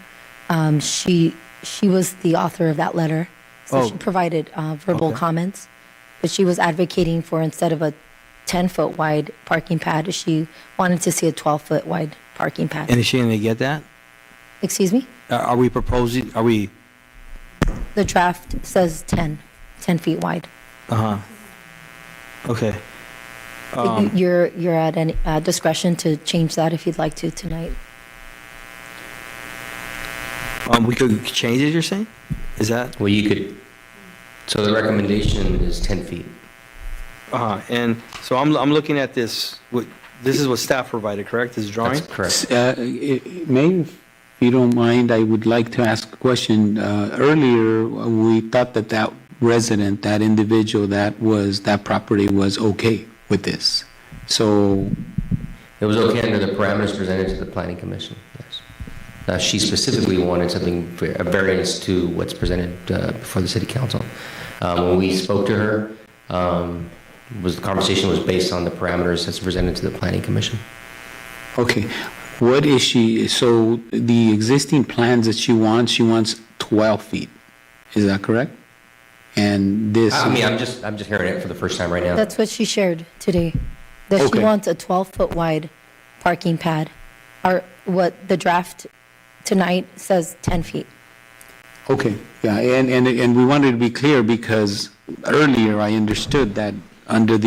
she was the author of that letter. So she provided verbal comments. But she was advocating for, instead of a 10-foot wide parking pad, she wanted to see a 12-foot wide parking pad. And is she going to get that? Excuse me? Are we proposing, The draft says 10 feet wide. Okay. You're at any discretion to change that if you'd like to tonight. We could change it, you're saying? Is that? Well, you could, so the recommendation is 10 feet. And so I'm looking at this, this is what staff provided, correct? This drawing? That's correct. Mayor, if you don't mind, I would like to ask a question. Earlier, we thought that resident, that individual, that property was okay with this. So It was okay under the parameters presented to the Planning Commission, yes. She specifically wanted something, a variance to what's presented before the City Council. When we spoke to her, the conversation was based on the parameters that's presented to the Planning Commission. okay, what is she, so the existing plans that she wants 12 feet, is that correct? And this. I mean, I'm just hearing it for the first time right now. That's what she shared today. That Okay. she wants a 12-foot wide parking pad. What the draft tonight says 10 feet. Okay, yeah, and we wanted to be clear because earlier I understood that under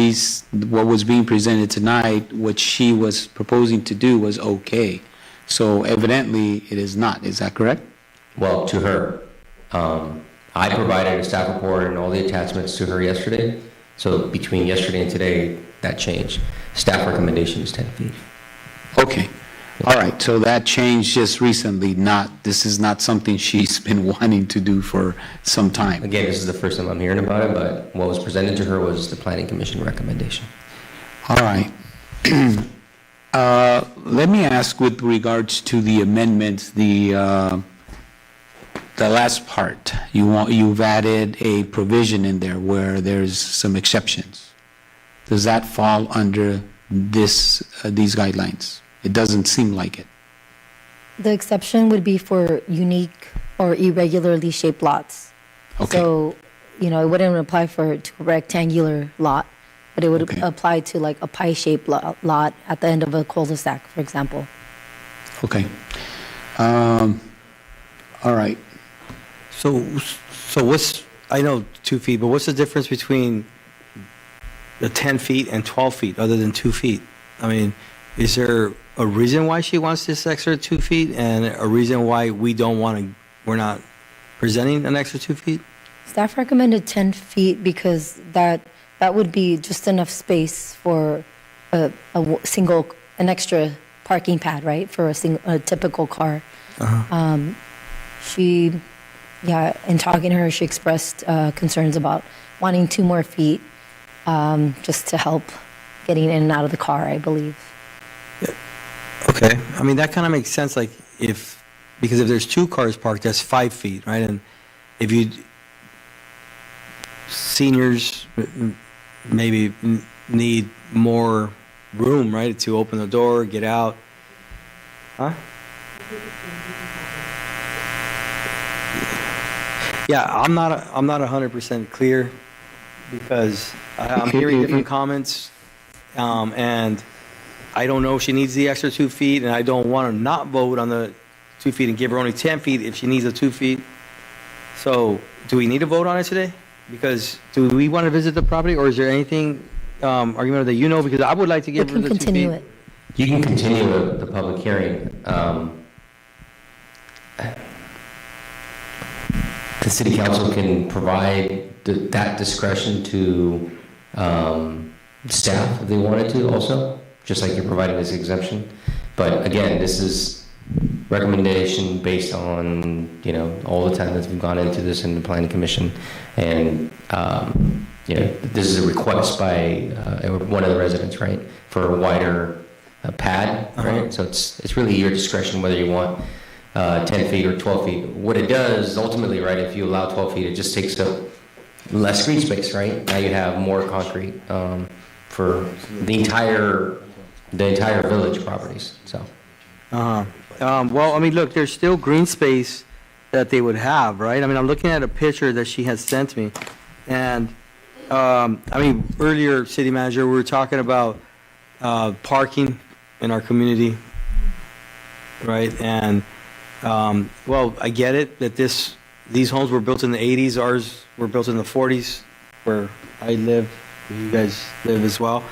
what was being presented tonight, what she was proposing to do was okay. So evidently it is not, is that correct? Well, to her. I provided a staff report and all the attachments to her yesterday. So between yesterday and today, that changed. Staff recommendation is 10 feet. Okay, all right, so that changed just recently, this is not something she's been wanting to do for some time. Again, this is the first time I'm hearing about it, but what was presented to her was the Planning Commission recommendation. All right. Let me ask with regards to the amendments, the last part, you've added a provision in there where there's some exceptions. Does that fall under these guidelines? It doesn't seem like it. The exception would be for unique or irregularly shaped lots. Okay. So, it wouldn't apply to a rectangular lot, but it would apply to like a pie-shaped lot at the end of a cul-de-sac, for example. Okay. All right. So what's, I know 2 feet, but what's the difference between the 10 feet and 12 feet other than 2 feet? I mean, is there a reason why she wants this extra 2 feet and a reason why we're not presenting an extra 2 feet? Staff recommended 10 feet because that would be just enough space for an extra parking pad, right? For a typical car. In talking to her, she expressed concerns about wanting 2 more feet just to help getting in and out of the car, I believe. Yeah. Okay. I mean, that kind of makes sense. Because if there's 2 cars parked, that's 5 feet, right? And if seniors maybe need more room, right, to open the door, get out. Huh? Yeah, I'm not 100% clear because I'm hearing different comments, and I don't know if she needs the extra 2 feet, and I don't want to not vote on the 2 feet and give her only 10 feet if she needs the 2 feet. So, do we need to vote on it today? Because do we want to visit the property, or is there anything argument that you know? Because I would like to We give her can the 2 feet. continue it. You can continue the public hearing. The city council can provide that discretion to staff if they wanted to also, just like you're providing this exemption. But again, this is recommendation based on, all the time that we've gone into this in the planning commission. And, this is a request by one of the residents, right, for a wider pad, right? So it's really your discretion whether you want 10 feet or 12 feet. What it does ultimately, right, if you allow 12 feet, it just takes up less green space, right? Now you have more concrete for the entire village properties, so. Well, I mean, look, there's still green space that they would have, right? I mean, I'm looking at a picture that she has sent me, and earlier, city manager, we were talking about parking in our community, right? And well, I get it that these homes were built in the 80s. Ours were built in the 40s, where I live. You guys live as well.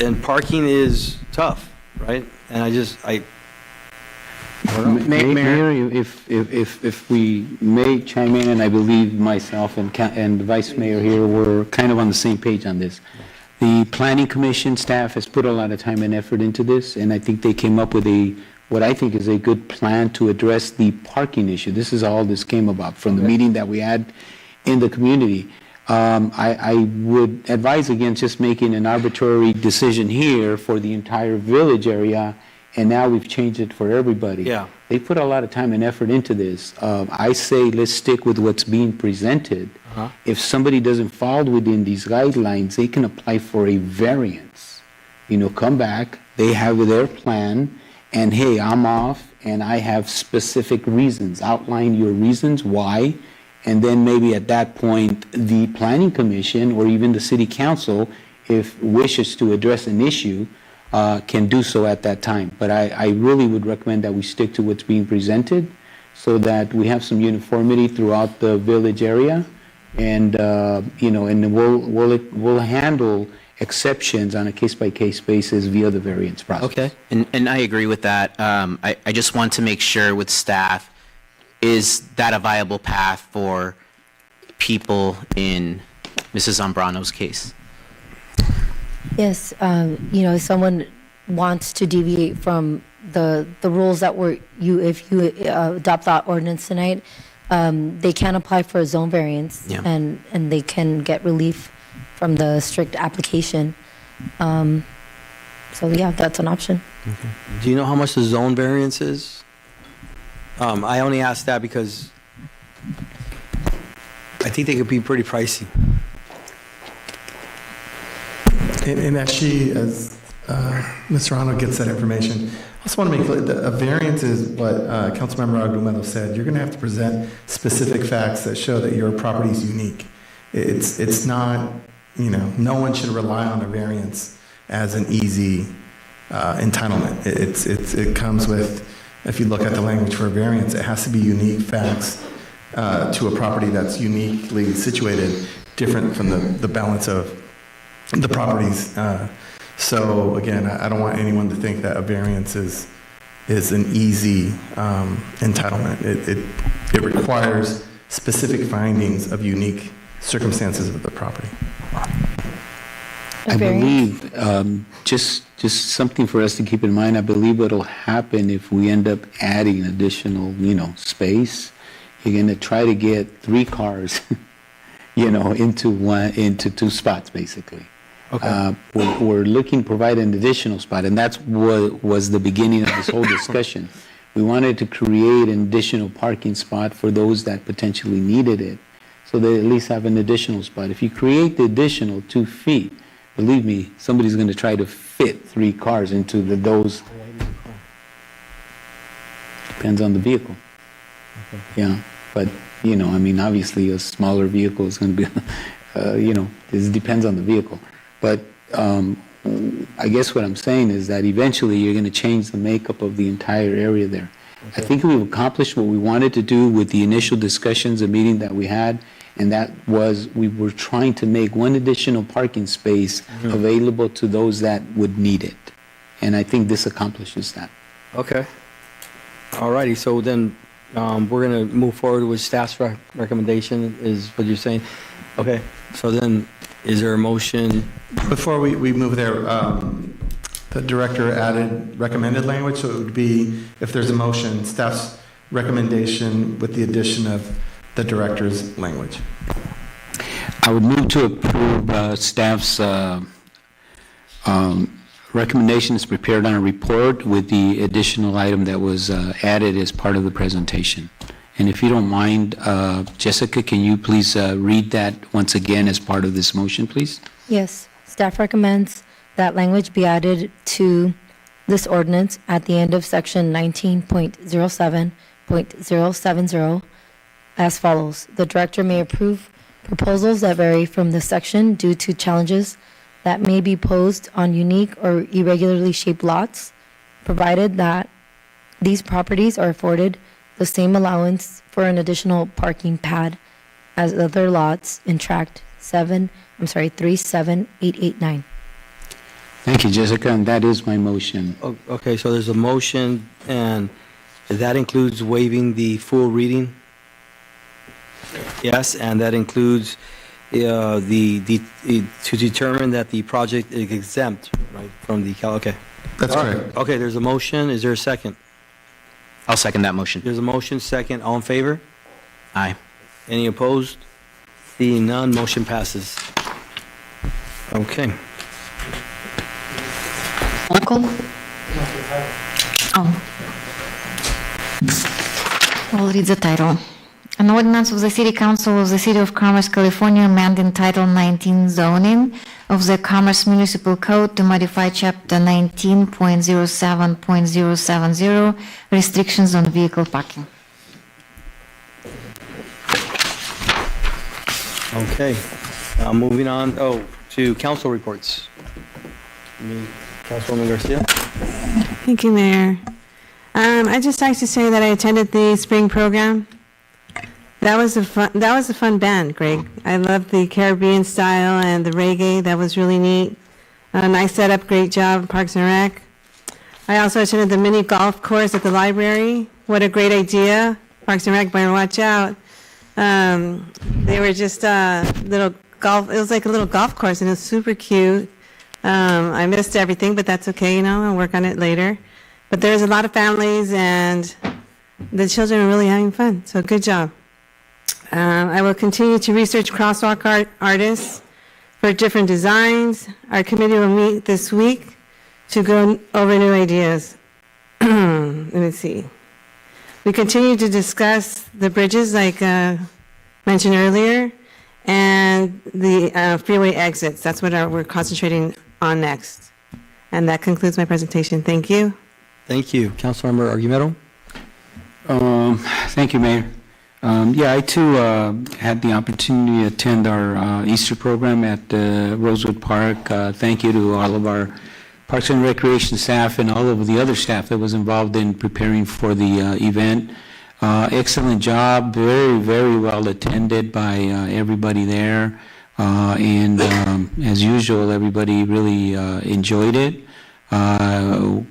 And parking is tough, right? And I don't know. Mayor, if we may chime in, and I believe myself and the vice mayor here were kind of on the same page on this. The planning commission staff has put a lot of time and effort into this, and I think they came up with what I think is a good plan to address the parking issue. This is all this came about from the meeting that we had in the community. I would advise against just making an arbitrary decision here for the entire village area, and now we've changed it for everybody. Yeah. They put a lot of time and effort into this. I say let's stick with what's being presented. If somebody doesn't fall within these guidelines, they can apply for a variance. Come back, they have their plan, and hey, I'm off, and I have specific reasons. Outline your reasons, why, and then maybe at that point, the planning commission or even the city council, if wishes to address an issue, can do so at that time. But I really would recommend that we stick to what's being presented so that we have some uniformity throughout the village area, and and we'll handle exceptions on a case-by-case basis via the variance process. Okay. And I agree with that. I just want to make sure with staff, is that a viable path for people in Mrs. Zambrano's case? Yes, if someone wants to deviate from the rules that if you adopt that ordinance tonight, they can apply for a zone variance, Yeah. and they can get relief from the strict application. So yeah, that's an option. Do you know how much the zone variance is? I only asked that because I think they could be pretty pricey. And as Mr. Arno gets that information, I also want to make clear that a variance is what Councilmember Argumedo said. You're going to have to present specific facts that show that your property is unique. It's not, no one should rely on a variance as an easy entitlement. It comes with, if you look at the language for a variance, it has to be unique facts to a property that's uniquely situated, different from the balance of the properties. So again, I don't want anyone to think that a variance is an easy entitlement. It requires specific findings of unique circumstances of the property. I believe, just something for us to keep in mind, I believe what'll happen if we end up adding additional, space, you're going to try to get 3 cars, into 2 spots, basically. Okay. We're looking to provide an additional spot, and that's what was the beginning of this whole discussion. We wanted to create an additional parking spot for those that potentially needed it. so they at least have an additional spot. If you create the additional 2 feet, believe me, somebody's going to try to fit 3 cars into those. Depends on the vehicle. Yeah, but, you know, I mean, obviously a smaller vehicle is going to be, you know, it depends on the vehicle. But I guess what I'm saying is that eventually you're going to change the makeup of the entire area there. I think we've accomplished what we wanted to do with the initial discussions, the meeting that we had, and that was we were trying to make one additional parking space available to those that would need it. And I think this accomplishes that. Okay. All righty, so then we're going to move forward with staff's recommendation, is what you're saying? Okay, so then is there a motion? Before we move there, the director added recommended language, so it would be, if there's a motion, staff's recommendation with the addition of the director's language. I would move to approve staff's recommendation is prepared on a report with the additional item that was added as part of the presentation. And if you don't mind, Jessica, can you please read that once again as part of this motion, please? Yes, staff recommends that language be added to this ordinance at the end of section 19.07.070 as follows. The director may approve proposals that vary from the section due to challenges that may be posed on unique or irregularly shaped lots, provided that these properties are afforded the same allowance for an additional parking pad as other lots in tract 37889. Thank you, Jessica, and that is my motion. Okay, so there's a motion, and that includes waiving the full reading? Yes, and that includes to determine that the project is exempt, right, from the, okay. That's All correct. Okay, there's a motion, is there a second? I'll second that motion. There's a motion, second, all in favor? Aye. Any opposed? Seeing none, motion passes. Okay. Michael? Oh. I'll read the title. An ordinance of the City Council of the City of Commerce, California, amending Title 19 zoning of the Commerce Municipal Code to modify Chapter 19.07.070, restrictions on vehicle parking. Okay, moving on, to council reports. Councilwoman Garcia? Thank you, Mayor. I'd just like to say that I attended the spring program. That was a fun band, Greg. I loved the Caribbean style and the reggae. That was really neat. Nice setup, great job, Parks and Rec. I also attended the mini golf course at the library. What a great idea. Parks and Rec, better watch out. They were just little golf, it was like a little golf course, and it was super cute. I missed everything, but that's okay, you know, I'll work on it later. But there's a lot of families, and the children are really having fun, so good job. I will continue to research crosswalk artists for different designs. Our committee will meet this week to go over new ideas. Let me see. We continue to discuss the bridges, like mentioned earlier, and the freeway exits. That's what we're concentrating on next. And that concludes my presentation. Thank you. Thank you. Councilmember Argumedo? Thank you, Mayor. I too had the opportunity to attend our Easter program at Rosewood Park. Thank you to all of our Parks and Recreation staff and all of the other staff that was involved in preparing for the event. Excellent job, very, very well attended by everybody there. And as usual, everybody really enjoyed it.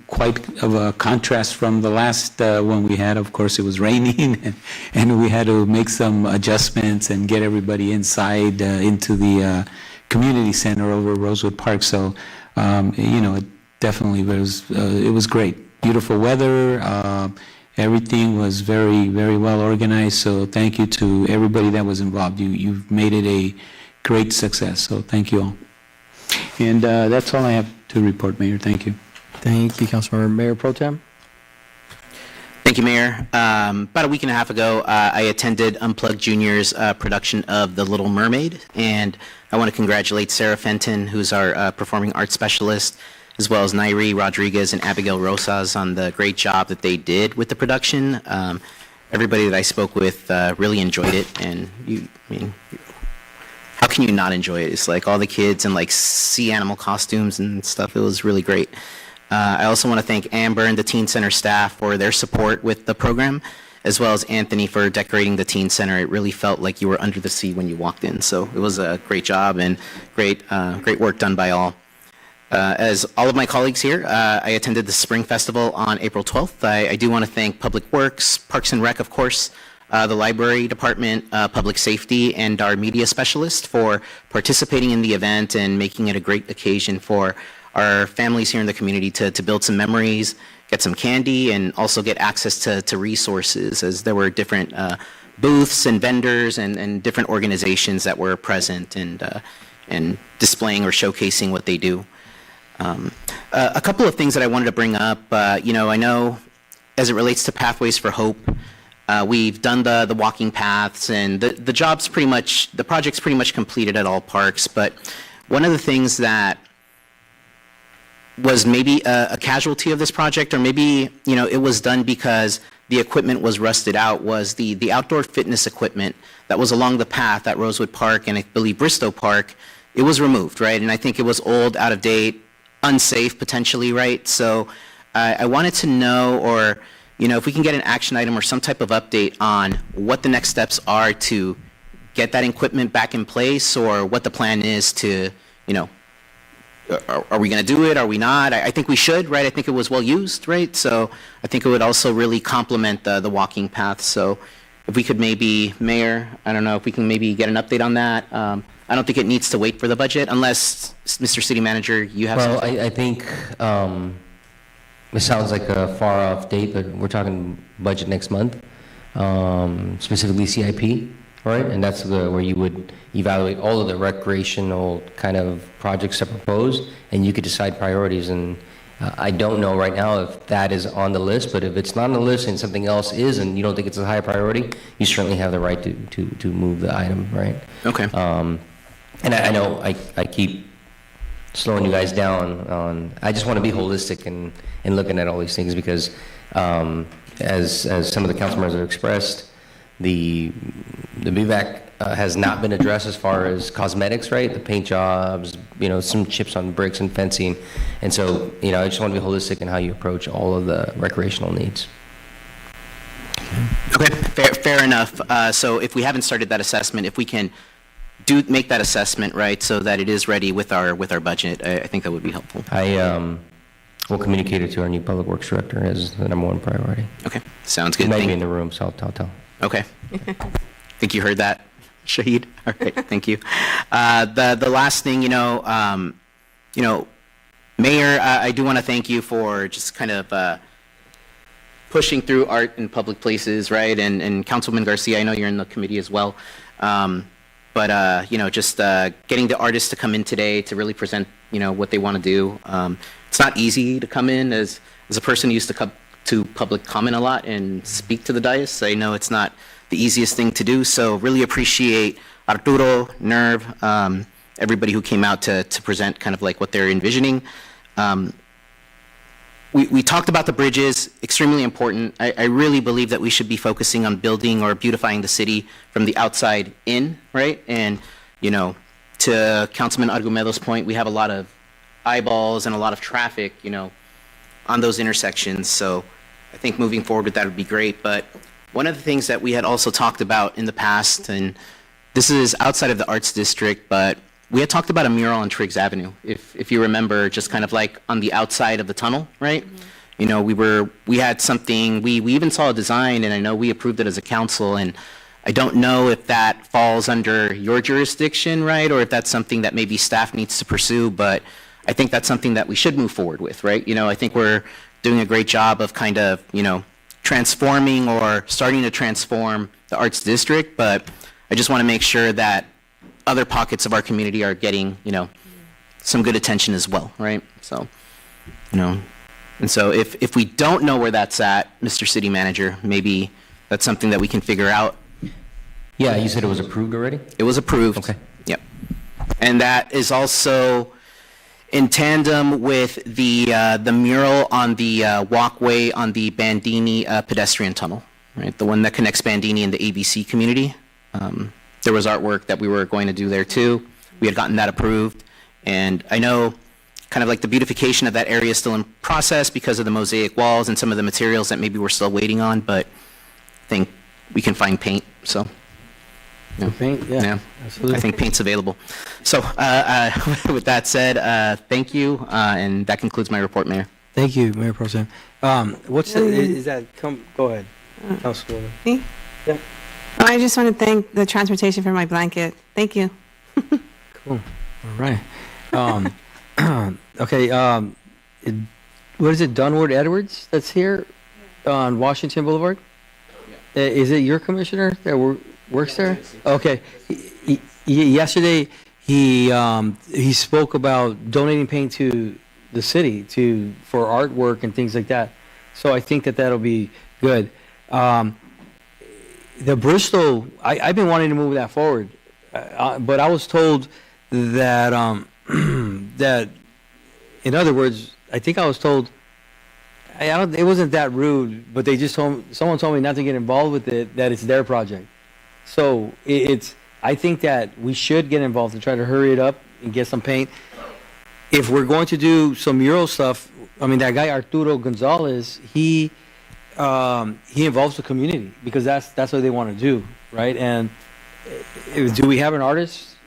Quite of a contrast from the last one we had. Of course, it was raining, and we had to make some adjustments and get everybody inside into the community center over Rosewood Park. So, it definitely was. It was great. Beautiful weather. Everything was very, very well organized. So, thank you to everybody that was involved. You've made it a great success. So, thank you all. And that's all I have to report, Mayor. Thank you. Thank you, Councilmember. Mayor Pro Tem? Thank you, Mayor. About a week and a half ago, I attended Unplugged Junior's production of The Little Mermaid, and I want to congratulate Sarah Fenton, who's our performing arts specialist, as well as Nairi Rodriguez and Abigail Rosas on the great job that they did with the production. Everybody that I spoke with really enjoyed it, and how can you not enjoy it? It's like all the kids in like sea animal costumes and stuff. It was really great. I also want to thank Amber and the Teen Center staff for their support with the program, as well as Anthony for decorating the Teen Center. It really felt like you were under the sea when you walked in. So it was a great job and great work done by all. As all of my colleagues here, I attended the Spring Festival on April 12th. I do want to thank Public Works, Parks and Rec, of course, the Library Department, Public Safety, and our media specialist for participating in the event and making it a great occasion for our families here in the community to build some memories, get some candy, and also get access to resources, as there were different booths and vendors and different organizations that were present and displaying or showcasing what they do. A couple of things that I wanted to bring up, I know as it relates to Pathways for Hope, we've done the walking paths, and the project's pretty much completed at all parks, but one of the things that was maybe a casualty of this project, or maybe, it was done because the equipment was rusted out, was the outdoor fitness equipment that was along the path at Rosewood Park and I believe Bristow Park. It was removed, right? And I think it was old, out of date, unsafe potentially, right? So I wanted to know, or if we can get an action item or some type of update on what the next steps are to get that equipment back in place, or what the plan is to, are we going to do it? Are we not? I think we should, right? I think it was well used, right? So I think it would also really complement the walking path. So if we could maybe, Mayor, I don't know, if we can maybe get an update on that. I don't think it needs to wait for the budget, unless, Mr. City Manager, you have Well, something. I think it sounds like a far-off date, but we're talking budget next month, specifically CIP, right? And that's where you would evaluate all of the recreational kind of projects that are proposed, and you could decide priorities. And I don't know right now if that is on the list, but if it's not on the list and something else is, and you don't think it's a high priority, you certainly have the right to move the item, right? Okay. And I know I keep slowing you guys down on, I just want to be holistic in looking at all these things, because as some of the council members have expressed, the BVAC has not been addressed as far as cosmetics, right? The paint jobs, some chips on bricks and fencing. And so, I just want to be holistic in how you approach all of the recreational needs. Okay, fair enough. So if we haven't started that assessment, if we can make that assessment, right, so that it is ready with our budget, I think that would be helpful. I will communicate it to our new public works director as the number one priority. Okay, sounds good. He might be in the room, so I'll tell. Okay. Think you heard that, Shahid? All right, thank you. The last thing, Mayor, I do want to thank you for just kind of pushing through art in public places, right? And Councilman Garcia, I know you're in the committee as well. But just getting the artists to come in today to really present, what they want to do. It's not easy to come in as a person who used to come to public comment a lot and speak to the dais. I know it's not the easiest thing to do. So really appreciate Arturo, Nerv, everybody who came out to present kind of like what they're envisioning. We talked about the bridges, extremely important. I really believe that we should be focusing on building or beautifying the city from the outside in, right? And, to Councilman Argumedo's point, we have a lot of eyeballs and a lot of traffic, on those intersections. So I think moving forward with that would be great. But one of the things that we had also talked about in the past, and this is outside of the Arts District, but we had talked about a mural on Triggs Avenue, if you remember, just kind of like on the outside of the tunnel, right? We had something, we even saw a design, and I know we approved it as a council, and I don't know if that falls under your jurisdiction, right? Or if that's something that maybe staff needs to pursue, but I think that's something that we should move forward with, right? I think we're doing a great job of kind of, transforming or starting to transform the Arts District, but I just want to make sure that other pockets of our community are getting, some good attention as well, right? So, And so if we don't know where that's at, Mr. City Manager, maybe that's something that we can figure out. Yeah, you said it was approved already? It was approved. Okay. Yep. And that is also in tandem with the mural on the walkway on the Bandini pedestrian tunnel, right? The one that connects Bandini and the ABC community. There was artwork that we were going to do there too. We had gotten that approved. And I know kind of like the beautification of that area is still in process because of the mosaic walls and some of the materials that maybe we're still waiting on, but I think we can find paint, so. Yeah. Paint, yeah, absolutely. I think paint's available. So with that said, thank you, and that concludes my report, Mayor. Thank you, Mayor Pro Tem. What's the, is that, go ahead, Councilwoman. Me? Yeah. Oh, I just want to thank the transportation for my blanket. Thank you. Cool, all right. Okay, what is it, Dunward Edwards that's here on Washington Boulevard? Is it your commissioner that works there? Okay. Yesterday, he spoke about donating paint to the city for artwork and things like that. So I think that that'll be good. The Bristol, I've been wanting to move that forward, but I was told that that, in other words, I think I was told, it wasn't that rude, but they just someone told me not to get involved with it, that it's their project. So I think that we should get involved and try to hurry it up and get some paint. If we're going to do some mural stuff, I mean, that guy Arturo Gonzalez, he involves the community because that's what they want to do, right? And do we have an artist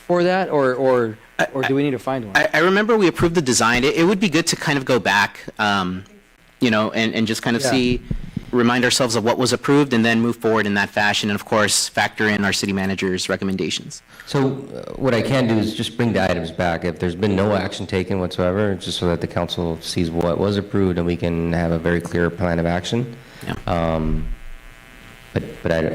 for that, or do we need to find one? I remember we approved the design. It would be good to kind of go back, you know, and just kind of remind ourselves of what was approved and then move forward in that fashion, and of course, factor in our city manager's recommendations. So what I can do is just bring the items back. If there's been no action taken whatsoever, just so that the council sees what was approved and we can have a very clear plan of action. Yeah. But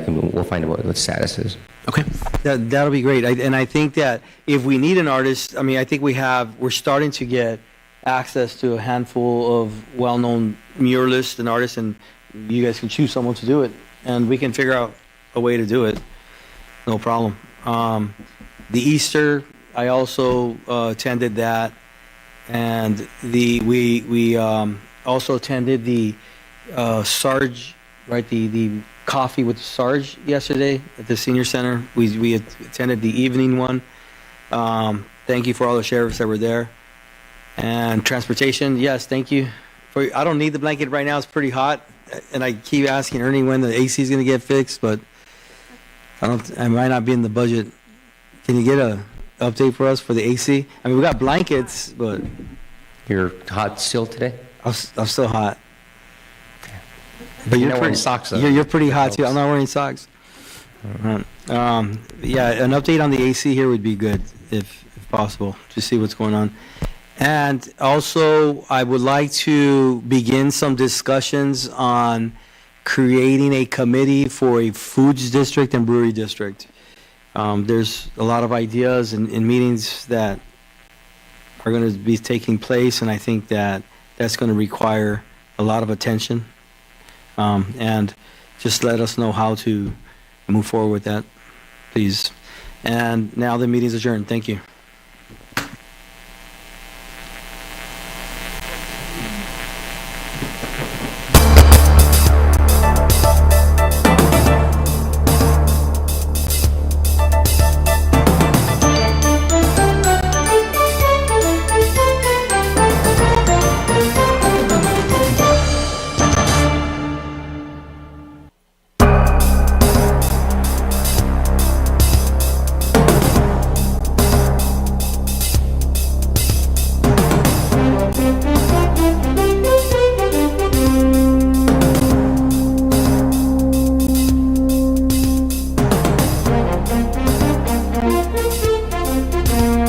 we'll find out what the status is. Okay. That'll be great. And I think that if we need an artist, I mean, I think we're starting to get access to a handful of well-known muralists and artists, and you guys can choose someone to do it, and we can figure out a way to do it. No problem. The Easter, I also attended that, and we also attended the Sarge, right? The coffee with Sarge yesterday at the senior center. We attended the evening one. Thank you for all the sheriffs that were there. And transportation, yes, thank you. I don't need the blanket right now. It's pretty hot, and I keep asking Ernie when the AC is going to get fixed, but I might not be in the budget. Can you get a update for us for the AC? I mean, we got blankets, but You're hot still today? I'm still hot. But you're not wearing socks, though. You're pretty hot too. I'm not wearing socks. Yeah, an update on the AC here would be good if possible, to see what's going on. And also, I would like to begin some discussions on creating a committee for a foods district and brewery district. There's a lot of ideas and meetings that are going to be taking place, and I think that that's going to require a lot of attention. And just let us know how to move forward with that, please. And now the meeting's adjourned. Thank you.